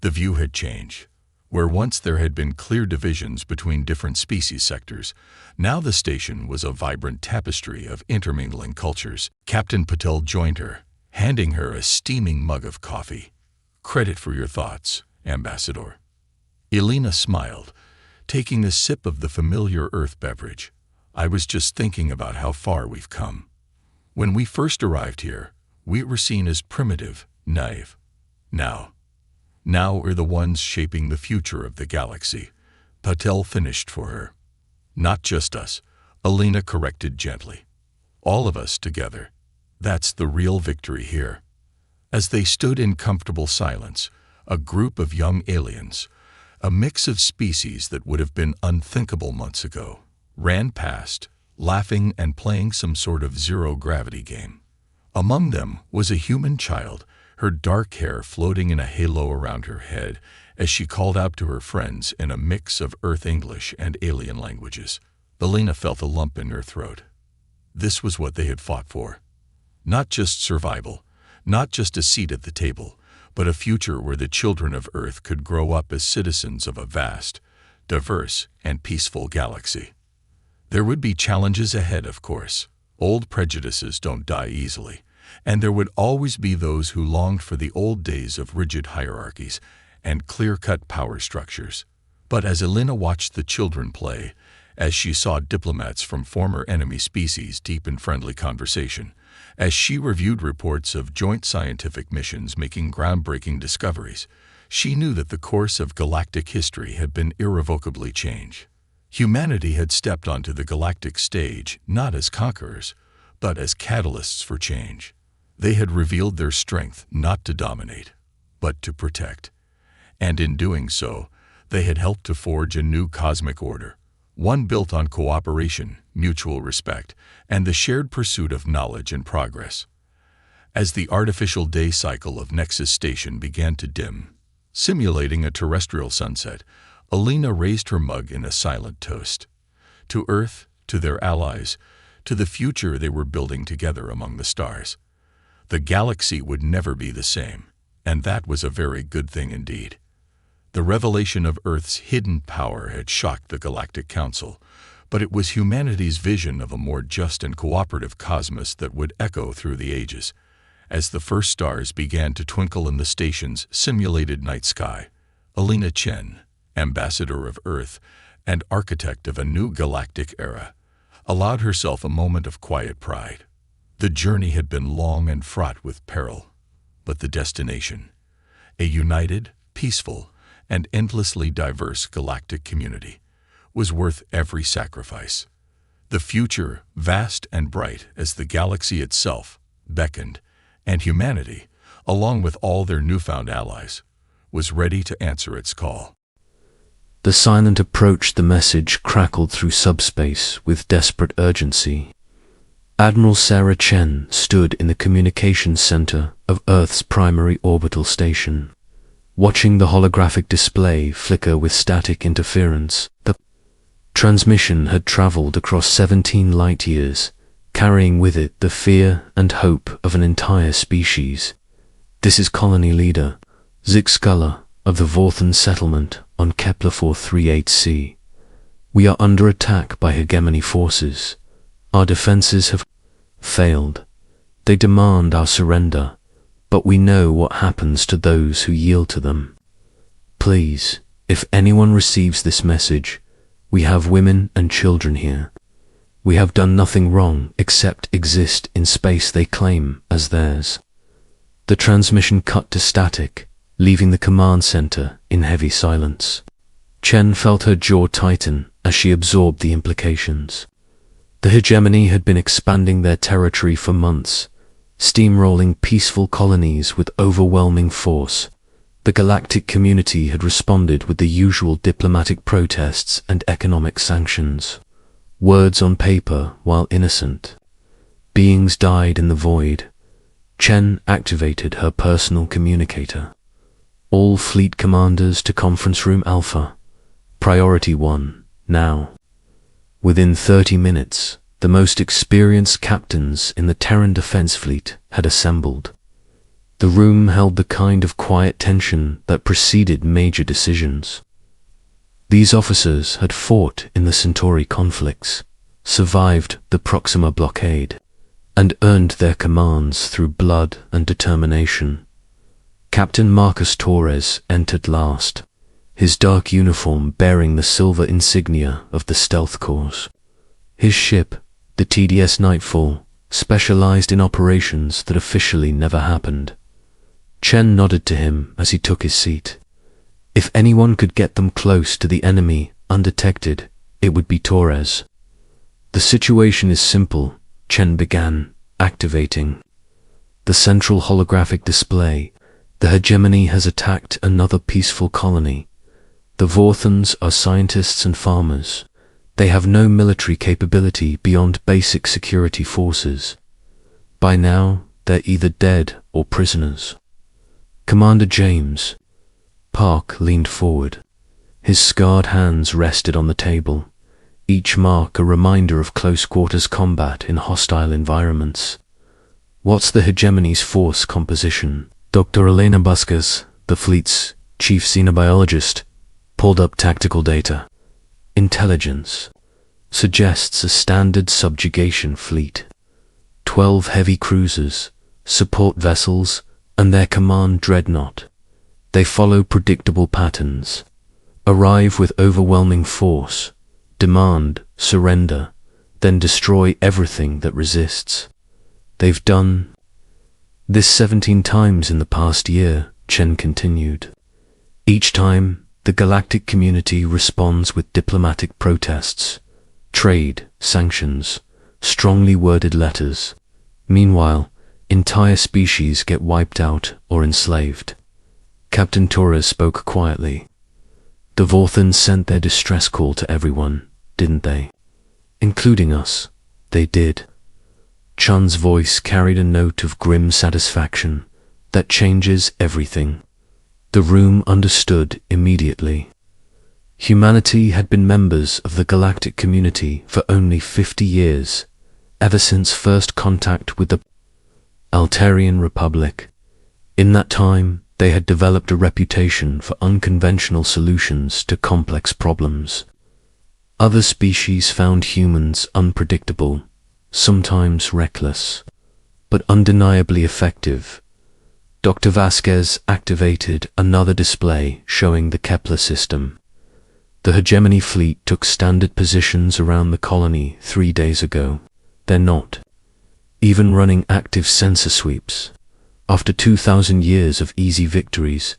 Speaker 1: The view had changed. Where once there had been clear divisions between different species sectors, now the station was a vibrant tapestry of intermingling cultures. Captain Patel joined her, handing her a steaming mug of coffee. "Credit for your thoughts, Ambassador." Elena smiled, taking a sip of the familiar Earth beverage. "I was just thinking about how far we've come. When we first arrived here, we were seen as primitive, naive. Now we're the ones shaping the future of the galaxy." Patel finished for her. "Not just us," Elena corrected gently. "All of us together. That's the real victory here." As they stood in comfortable silence, a group of young aliens, a mix of species that would have been unthinkable months ago, ran past, laughing and playing some sort of zero-gravity game. Among them was a human child, her dark hair floating in a halo around her head as she called out to her friends in a mix of Earth English and alien languages. Elena felt a lump in her throat. This was what they had fought for. Not just survival, not just a seat at the table, but a future where the children of Earth could grow up as citizens of a vast, diverse, and peaceful galaxy. There would be challenges ahead, of course. Old prejudices don't die easily, and there would always be those who longed for the old days of rigid hierarchies and clear-cut power structures. But as Elena watched the children play, as she saw diplomats from former enemy species deep in friendly conversation, as she reviewed reports of joint scientific missions making groundbreaking discoveries, she knew that the course of galactic history had been irrevocably changed. Humanity had stepped onto the galactic stage not as conquerors, but as catalysts for change. They had revealed their strength not to dominate, but to protect. And in doing so, they had helped to forge a new cosmic order, one built on cooperation, mutual respect, and the shared pursuit of knowledge and progress. As the artificial day cycle of Nexus Station began to dim, simulating a terrestrial sunset, Elena raised her mug in a silent toast. To Earth, to their allies, to the future they were building together among the stars. The galaxy would never be the same, and that was a very good thing indeed. The revelation of Earth's hidden power had shocked the Galactic Council, but it was humanity's vision of a more just and cooperative cosmos that would echo through the ages. As the first stars began to twinkle in the station's simulated night sky, Alina Chen, ambassador of Earth and architect of a new galactic era, allowed herself a moment of quiet pride. The journey had been long and fraught with peril, but the destination, a united, peaceful, and endlessly diverse galactic community, was worth every sacrifice. The future, vast and bright as the galaxy itself, beckoned, and humanity, along with all their newfound allies, was ready to answer its call.
Speaker 2: The silent approach the message crackled through subspace with desperate urgency. Admiral Sarah Chen stood in the communications center of Earth's primary orbital station. Watching the holographic display flicker with static interference, the transmission had traveled across 17 light-years, carrying with it the fear and hope of an entire species. This is colony leader, Zix Sculler of the Vorthan settlement on Kepler 438c. We are under attack by hegemony forces. Our defenses have failed. They demand our surrender, but we know what happens to those who yield to them. Please, if anyone receives this message, we have women and children here. We have done nothing wrong except exist in space they claim as theirs. The transmission cut to static, leaving the command center in heavy silence. Chen felt her jaw tighten as she absorbed the implications. The hegemony had been expanding their territory for months, steamrolling peaceful colonies with overwhelming force. The galactic community had responded with the usual diplomatic protests and economic sanctions. Words on paper, while innocent. Beings died in the void. Chen activated her personal communicator. All fleet commanders to Conference Room Alpha. Priority 1, now. Within 30 minutes, the most experienced captains in the Terran Defense Fleet had assembled. The room held the kind of quiet tension that preceded major decisions. These officers had fought in the Centauri conflicts, survived the Proxima blockade, and earned their commands through blood and determination. Captain Marcus Torres entered last, his dark uniform bearing the silver insignia of the Stealth Corps. His ship, the TDS Nightfall, specialized in operations that officially never happened. Chen nodded to him as he took his seat. If anyone could get them close to the enemy undetected, it would be Torres. The situation is simple, Chen began, activating the central holographic display. The hegemony has attacked another peaceful colony. The Vorthans are scientists and farmers. They have no military capability beyond basic security forces. By now, they're either dead or prisoners. Commander James. Park leaned forward. His scarred hands rested on the table, each mark a reminder of close-quarters combat in hostile environments. What's the hegemony's force composition? Dr. Elena Busquez, the fleet's chief xenobiologist, pulled up tactical data. Intelligence suggests a standard subjugation fleet. 12 heavy cruisers, support vessels, and their command dreadnought. They follow predictable patterns. Arrive with overwhelming force, demand surrender, then destroy everything that resists. They've done this 17 times in the past year, Chen continued. Each time, the galactic community responds with diplomatic protests, trade, sanctions, strongly worded letters. Meanwhile, entire species get wiped out or enslaved. Captain Torres spoke quietly. The Vorthans sent their distress call to everyone, didn't they? Including us. They did. Chun's voice carried a note of grim satisfaction that changes everything. The room understood immediately. Humanity had been members of the galactic community for only 50 years, ever since first contact with the Altarian Republic. In that time, they had developed a reputation for unconventional solutions to complex problems. Other species found humans unpredictable, sometimes reckless. but undeniably effective. Dr. Vasquez activated another display showing the Kepler system. The hegemony fleet took standard positions around the colony 3 days ago. They're not even running active sensor sweeps. After 2,000 years of easy victories,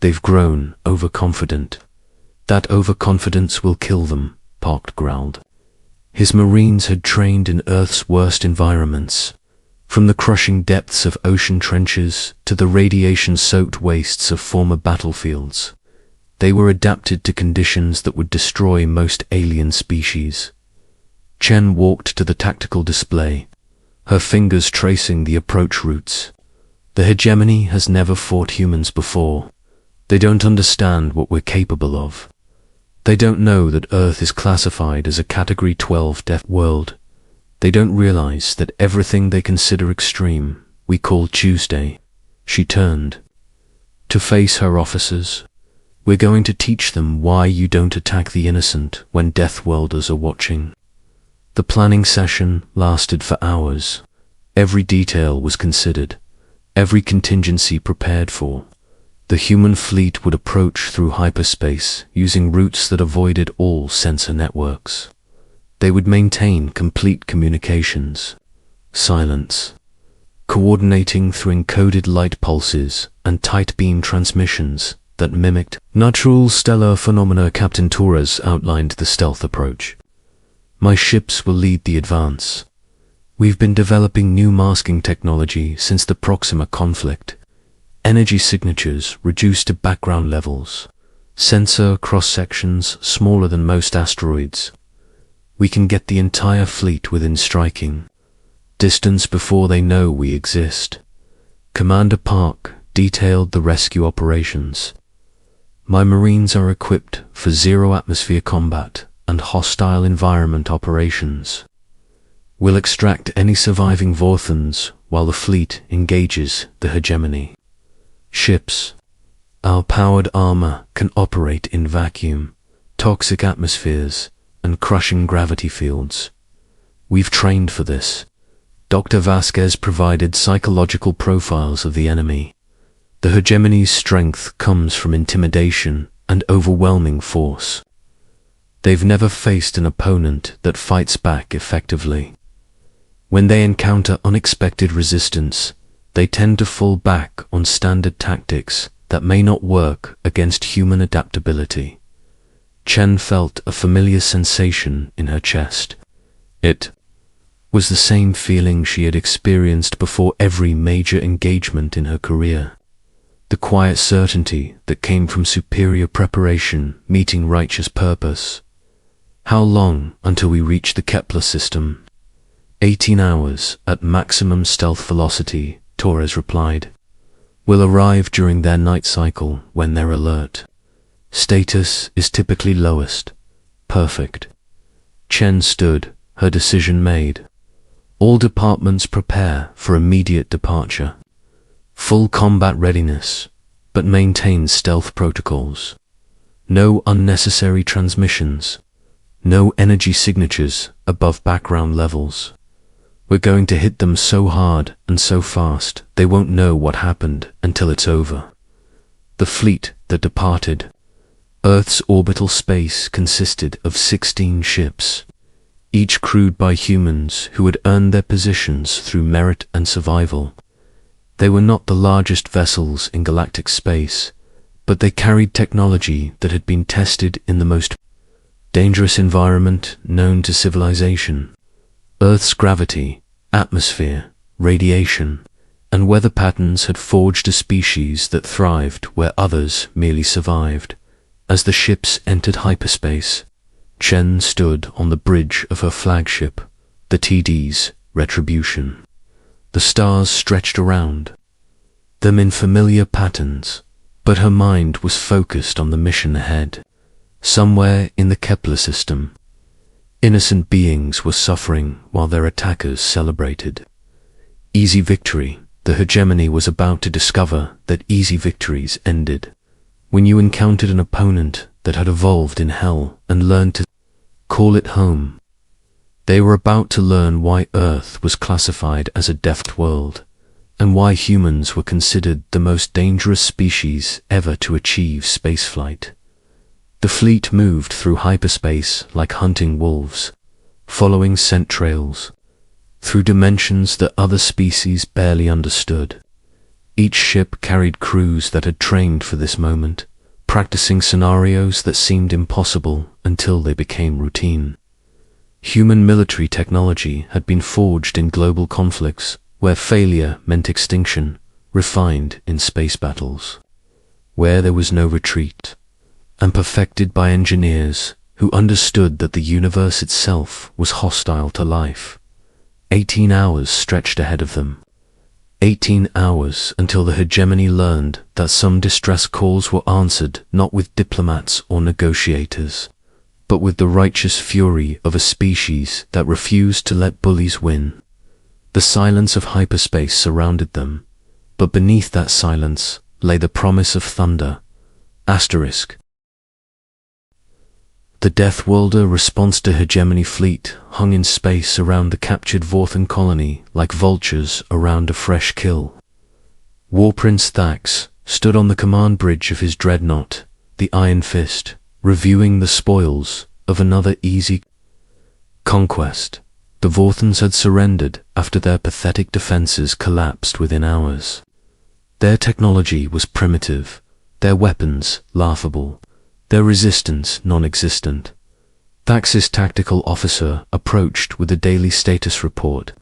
Speaker 2: they've grown overconfident. That overconfidence will kill them, Park growled. His Marines had trained in Earth's worst environments, from the crushing depths of ocean trenches to the radiation-soaked wastes of former battlefields. They were adapted to conditions that would destroy most alien species. Chen walked to the tactical display, her fingers tracing the approach routes. The hegemony has never fought humans before. They don't understand what we're capable of. They don't know that Earth is classified as a Category 12 death world. They don't realize that everything they consider extreme, we call Tuesday. She turned to face her officers. We're going to teach them why you don't attack the innocent when Death Worlders are watching. The planning session lasted for hours. Every detail was considered, every contingency prepared for. The human fleet would approach through hyperspace using routes that avoided all sensor networks. They would maintain complete communications, silence, coordinating through encoded light pulses and tight beam transmissions that mimicked natural stellar phenomena. Captain Torres outlined the stealth approach. My ships will lead the advance. We've been developing new masking technology since the Proxima conflict. Energy signatures reduced to background levels. Sensor cross-sections smaller than most asteroids. We can get the entire fleet within striking distance before they know we exist. Commander Park detailed the rescue operations. My Marines are equipped for zero-atmosphere combat and hostile environment operations. We'll extract any surviving Vorthans while the fleet engages the hegemony. Ships. Our powered armor can operate in vacuum, toxic atmospheres, and crushing gravity fields. We've trained for this. Dr. Vasquez provided psychological profiles of the enemy. The hegemony's strength comes from intimidation and overwhelming force. They've never faced an opponent that fights back effectively. When they encounter unexpected resistance, they tend to fall back on standard tactics that may not work against human adaptability. Chen felt a familiar sensation in her chest. It was the same feeling she had experienced before every major engagement in her career. The quiet certainty that came from superior preparation meeting righteous purpose. How long until we reach the Kepler system? 18 hours at maximum stealth velocity, Torres replied. We'll arrive during their night cycle when they're alert. Status is typically lowest. Perfect. Chen stood, her decision made. All departments prepare for immediate departure. Full combat readiness, but maintain stealth protocols. No unnecessary transmissions. No energy signatures above background levels. We're going to hit them so hard and so fast they won't know what happened until it's over. The fleet that departed. Earth's orbital space consisted of 16 ships, each crewed by humans who had earned their positions through merit and survival. They were not the largest vessels in galactic space, but they carried technology that had been tested in the most dangerous environment known to civilization. Earth's gravity, atmosphere, radiation, and weather patterns had forged a species that thrived where others merely survived. As the ships entered hyperspace, Chen stood on the bridge of her flagship, the TD's Retribution. The stars stretched around them in familiar patterns, but her mind was focused on the mission ahead. Somewhere in the Kepler system, innocent beings were suffering while their attackers celebrated. Easy victory. The hegemony was about to discover that easy victories ended when you encountered an opponent that had evolved in hell and learned to call it home. They were about to learn why Earth was classified as a death world, and why humans were considered the most dangerous species ever to achieve spaceflight. The fleet moved through hyperspace like hunting wolves, following scent trails, through dimensions that other species barely understood. Each ship carried crews that had trained for this moment, practicing scenarios that seemed impossible until they became routine. Human military technology had been forged in global conflicts where failure meant extinction, refined in space battles, where there was no retreat, and perfected by engineers who understood that the universe itself was hostile to life. 18 hours stretched ahead of them. 18 hours until the hegemony learned that some distress calls were answered not with diplomats or negotiators, but with the righteous fury of a species that refused to let bullies win. The silence of hyperspace surrounded them, but beneath that silence lay the promise of thunder. Asterisk. The Death Worlder response to hegemony fleet hung in space around the captured Vorthan colony like vultures around a fresh kill. War Prince Thax stood on the command bridge of his dreadnought, the Iron Fist, reviewing the spoils of another easy conquest. The Vorthans had surrendered after their pathetic defenses collapsed within hours. Their technology was primitive, their weapons laughable, their resistance non-existent. Thax's tactical officer approached with a daily status report.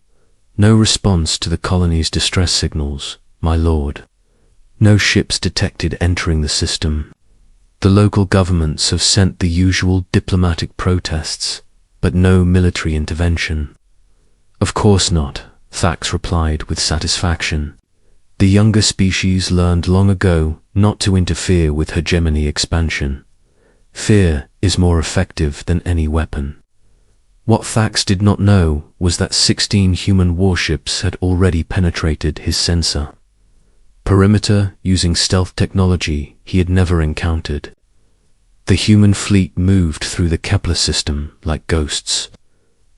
Speaker 2: No response to the colony's distress signals, my lord. No ships detected entering the system. The local governments have sent the usual diplomatic protests, but no military intervention. Of course not, Thax replied with satisfaction. The younger species learned long ago not to interfere with hegemony expansion. Fear is more effective than any weapon. What Thax did not know was that 16 human warships had already penetrated his sensor perimeter using stealth technology he had never encountered. The human fleet moved through the Kepler system like ghosts,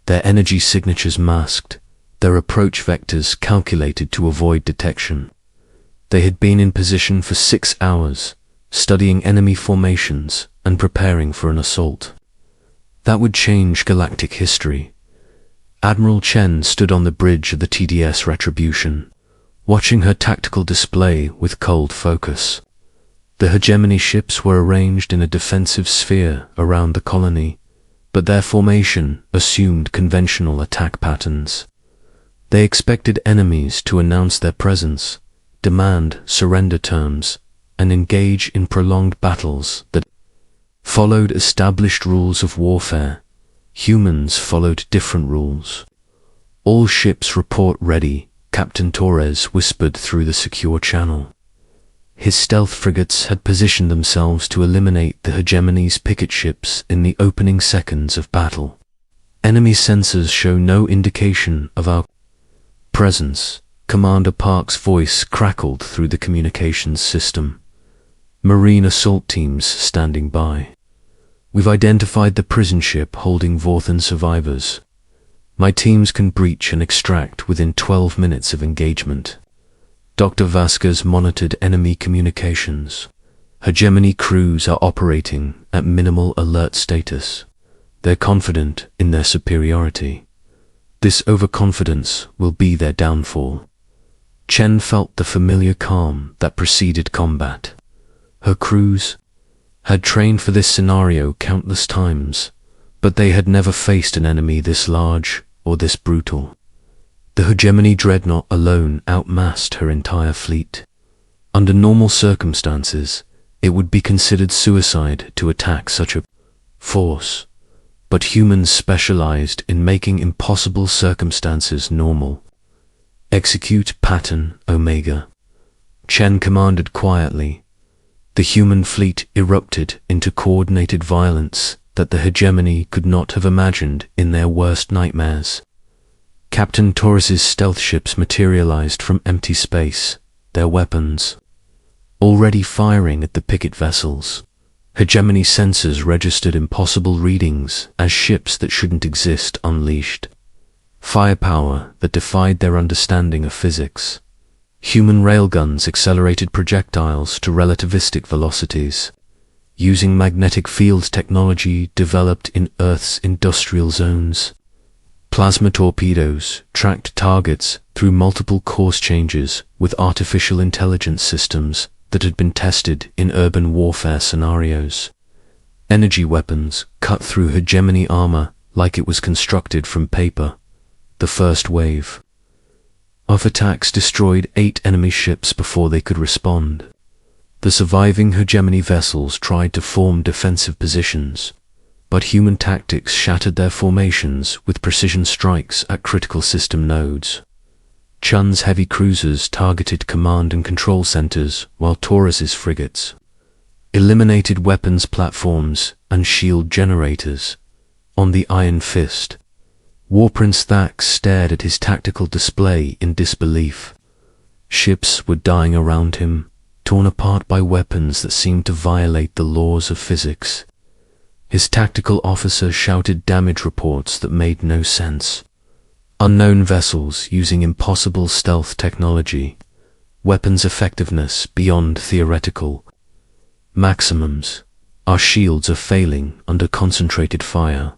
Speaker 2: their energy signatures masked, their approach vectors calculated to avoid detection. They had been in position for 6 hours, studying enemy formations and preparing for an assault. That would change galactic history. Admiral Chen stood on the bridge of the TDS Retribution, watching her tactical display with cold focus. The hegemony ships were arranged in a defensive sphere around the colony, but their formation assumed conventional attack patterns. They expected enemies to announce their presence, demand surrender terms, and engage in prolonged battles that followed established rules of warfare. Humans followed different rules. All ships report ready, Captain Torres whispered through the secure channel. His stealth frigates had positioned themselves to eliminate the hegemony's picket ships in the opening seconds of battle. Enemy sensors show no indication of our presence. Commander Park's voice crackled through the communications system. Marine assault teams standing by. We've identified the prison ship holding Vorthan survivors. My teams can breach and extract within 12 minutes of engagement. Dr. Vasquez monitored enemy communications. Hegemony crews are operating at minimal alert status. They're confident in their superiority. This overconfidence will be their downfall. Chen felt the familiar calm that preceded combat. Her crews had trained for this scenario countless times, but they had never faced an enemy this large or this brutal. The hegemony dreadnought alone outmassed her entire fleet. Under normal circumstances, it would be considered suicide to attack such a force, but humans specialized in making impossible circumstances normal. Execute Pattern Omega. Chen commanded quietly. The human fleet erupted into coordinated violence that the hegemony could not have imagined in their worst nightmares. Captain Torres's stealth ships materialized from empty space, their weapons already firing at the picket vessels. Hegemony sensors registered impossible readings as ships that shouldn't exist unleashed. Firepower that defied their understanding of physics. Human railguns accelerated projectiles to relativistic velocities, using magnetic field technology developed in Earth's industrial zones. Plasma torpedoes tracked targets through multiple course changes with artificial intelligence systems that had been tested in urban warfare scenarios. Energy weapons cut through hegemony armor like it was constructed from paper. The first wave of attacks destroyed 8 enemy ships before they could respond. The surviving hegemony vessels tried to form defensive positions, but human tactics shattered their formations with precision strikes at critical system nodes. Chun's heavy cruisers targeted command and control centers, while Taurus's frigates eliminated weapons platforms and shield generators. On the Iron Fist, War Prince Thax stared at his tactical display in disbelief. Ships were dying around him, torn apart by weapons that seemed to violate the laws of physics. His tactical officer shouted damage reports that made no sense. Unknown vessels using impossible stealth technology, weapons effectiveness beyond theoretical maximums. Our shields are failing under concentrated fire.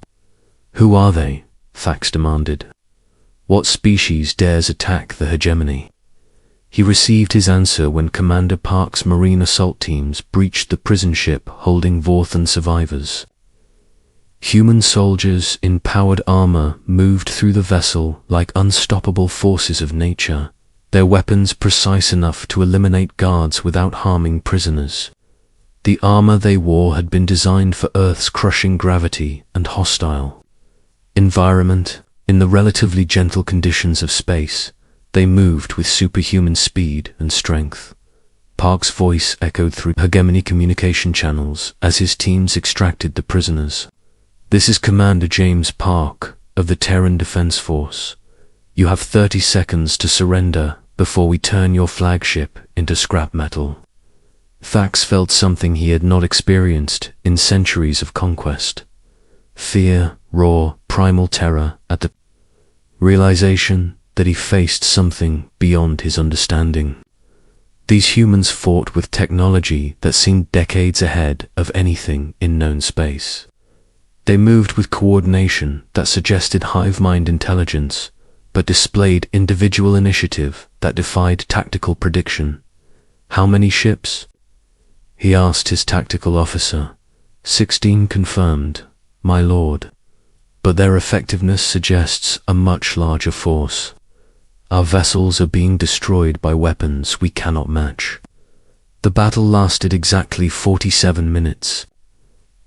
Speaker 2: Who are they? Thax demanded. What species dares attack the hegemony? He received his answer when Commander Park's marine assault teams breached the prison ship holding Vorthan survivors. Human soldiers in powered armor moved through the vessel like unstoppable forces of nature, their weapons precise enough to eliminate guards without harming prisoners. The armor they wore had been designed for Earth's crushing gravity and hostile environment. In the relatively gentle conditions of space, they moved with superhuman speed and strength. Park's voice echoed through hegemony communication channels as his teams extracted the prisoners. This is Commander James Park of the Terran Defense Force. You have 30 seconds to surrender before we turn your flagship into scrap metal. Thax felt something he had not experienced in centuries of conquest. Fear, raw, primal terror at the realization that he faced something beyond his understanding. These humans fought with technology that seemed decades ahead of anything in known space. They moved with coordination that suggested hive-mind intelligence, but displayed individual initiative that defied tactical prediction. How many ships? He asked his tactical officer. 16 confirmed, my lord. But their effectiveness suggests a much larger force. Our vessels are being destroyed by weapons we cannot match. The battle lasted exactly 47 minutes.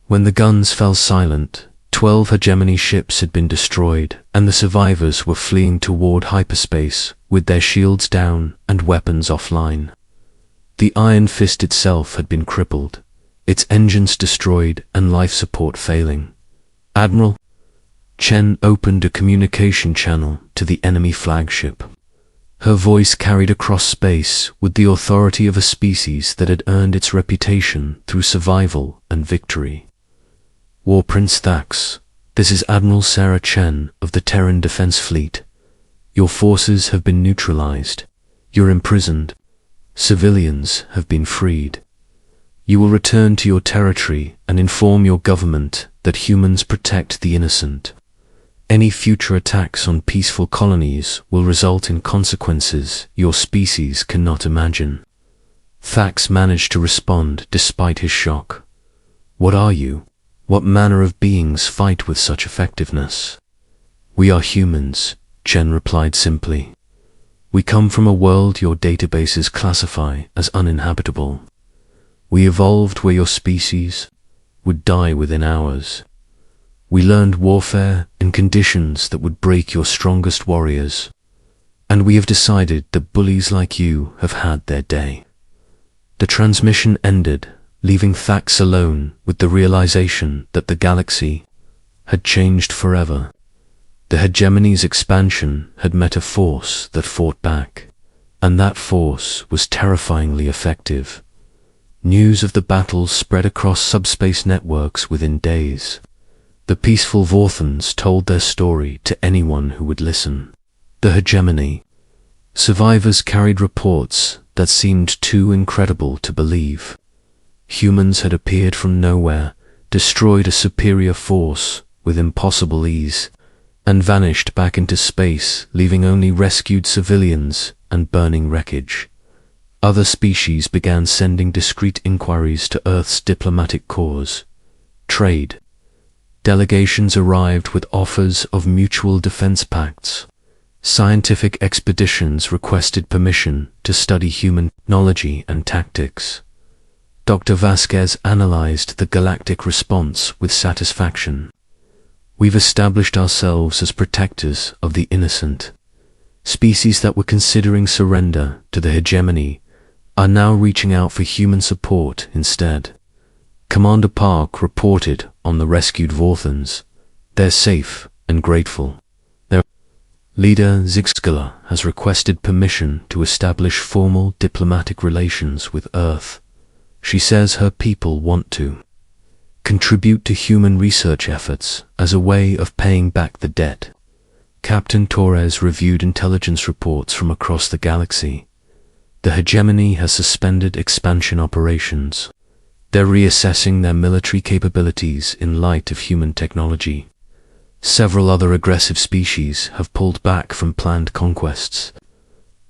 Speaker 2: When the guns fell silent, 12 hegemony ships had been destroyed, and the survivors were fleeing toward hyperspace with their shields down and weapons offline. The Iron Fist itself had been crippled, its engines destroyed and life support failing. Admiral Chen opened a communication channel to the enemy flagship. Her voice carried across space with the authority of a species that had earned its reputation through survival and victory. War Prince Thax, this is Admiral Sarah Chen of the Terran Defense Fleet. Your forces have been neutralized. You're imprisoned. Civilians have been freed. You will return to your territory and inform your government that humans protect the innocent. Any future attacks on peaceful colonies will result in consequences your species cannot imagine. Thax managed to respond despite his shock. What are you? What manner of beings fight with such effectiveness? We are humans, Chen replied simply. We come from a world your databases classify as uninhabitable. We evolved where your species would die within hours. We learned warfare in conditions that would break your strongest warriors. And we have decided that bullies like you have had their day. The transmission ended, leaving Thax alone with the realization that the galaxy had changed forever. The hegemony's expansion had met a force that fought back, and that force was terrifyingly effective. News of the battles spread across subspace networks within days. The peaceful Vorthans told their story to anyone who would listen. The hegemony. Survivors carried reports that seemed too incredible to believe. Humans had appeared from nowhere, destroyed a superior force with impossible ease, and vanished back into space, leaving only rescued civilians and burning wreckage. Other species began sending discreet inquiries to Earth's diplomatic corps. Trade. Delegations arrived with offers of mutual defense pacts. Scientific expeditions requested permission to study human technology and tactics. Dr. Vasquez analyzed the galactic response with satisfaction. We've established ourselves as protectors of the innocent. Species that were considering surrender to the hegemony are now reaching out for human support instead. Commander Park reported on the rescued Vorthans. They're safe and grateful. Their leader Zixgala has requested permission to establish formal diplomatic relations with Earth. She says her people want to contribute to human research efforts as a way of paying back the debt. Captain Torres reviewed intelligence reports from across the galaxy. The hegemony has suspended expansion operations. They're reassessing their military capabilities in light of human technology. Several other aggressive species have pulled back from planned conquests.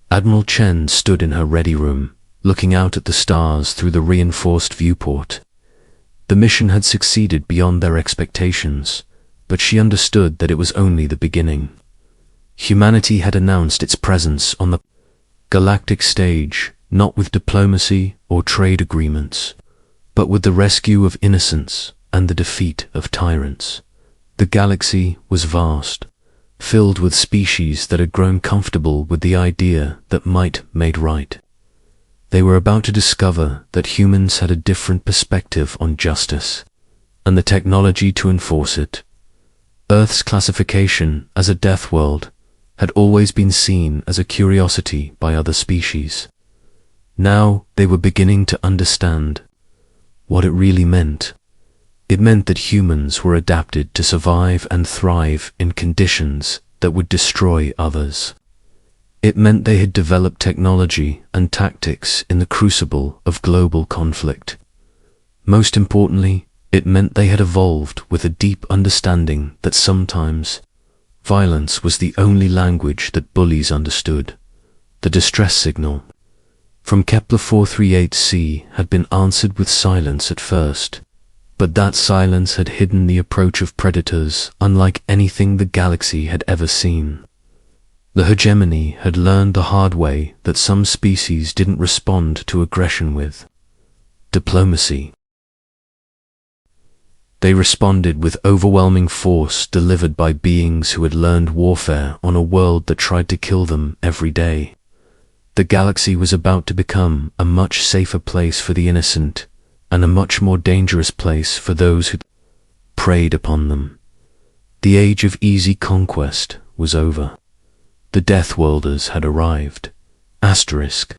Speaker 2: Admiral Chen stood in her ready room, looking out at the stars through the reinforced viewport. The mission had succeeded beyond their expectations, but she understood that it was only the beginning. Humanity had announced its presence on the galactic stage, not with diplomacy or trade agreements, but with the rescue of innocents and the defeat of tyrants. The galaxy was vast, filled with species that had grown comfortable with the idea that might made right. They were about to discover that humans had a different perspective on justice, and the technology to enforce it. Earth's classification as a death world had always been seen as a curiosity by other species. Now they were beginning to understand what it really meant. It meant that humans were adapted to survive and thrive in conditions that would destroy others. It meant they had developed technology and tactics in the crucible of global conflict. Most importantly, it meant they had evolved with a deep understanding that sometimes violence was the only language that bullies understood. The distress signal from Kepler 438c had been answered with silence at first, but that silence had hidden the approach of predators unlike anything the galaxy had ever seen. The hegemony had learned the hard way that some species didn't respond to aggression with diplomacy. They responded with overwhelming force delivered by beings who had learned warfare on a world that tried to kill them every day. The galaxy was about to become a much safer place for the innocent and a much more dangerous place for those who preyed upon them. The age of easy conquest was over. The Death Worlders had arrived. Asterisk.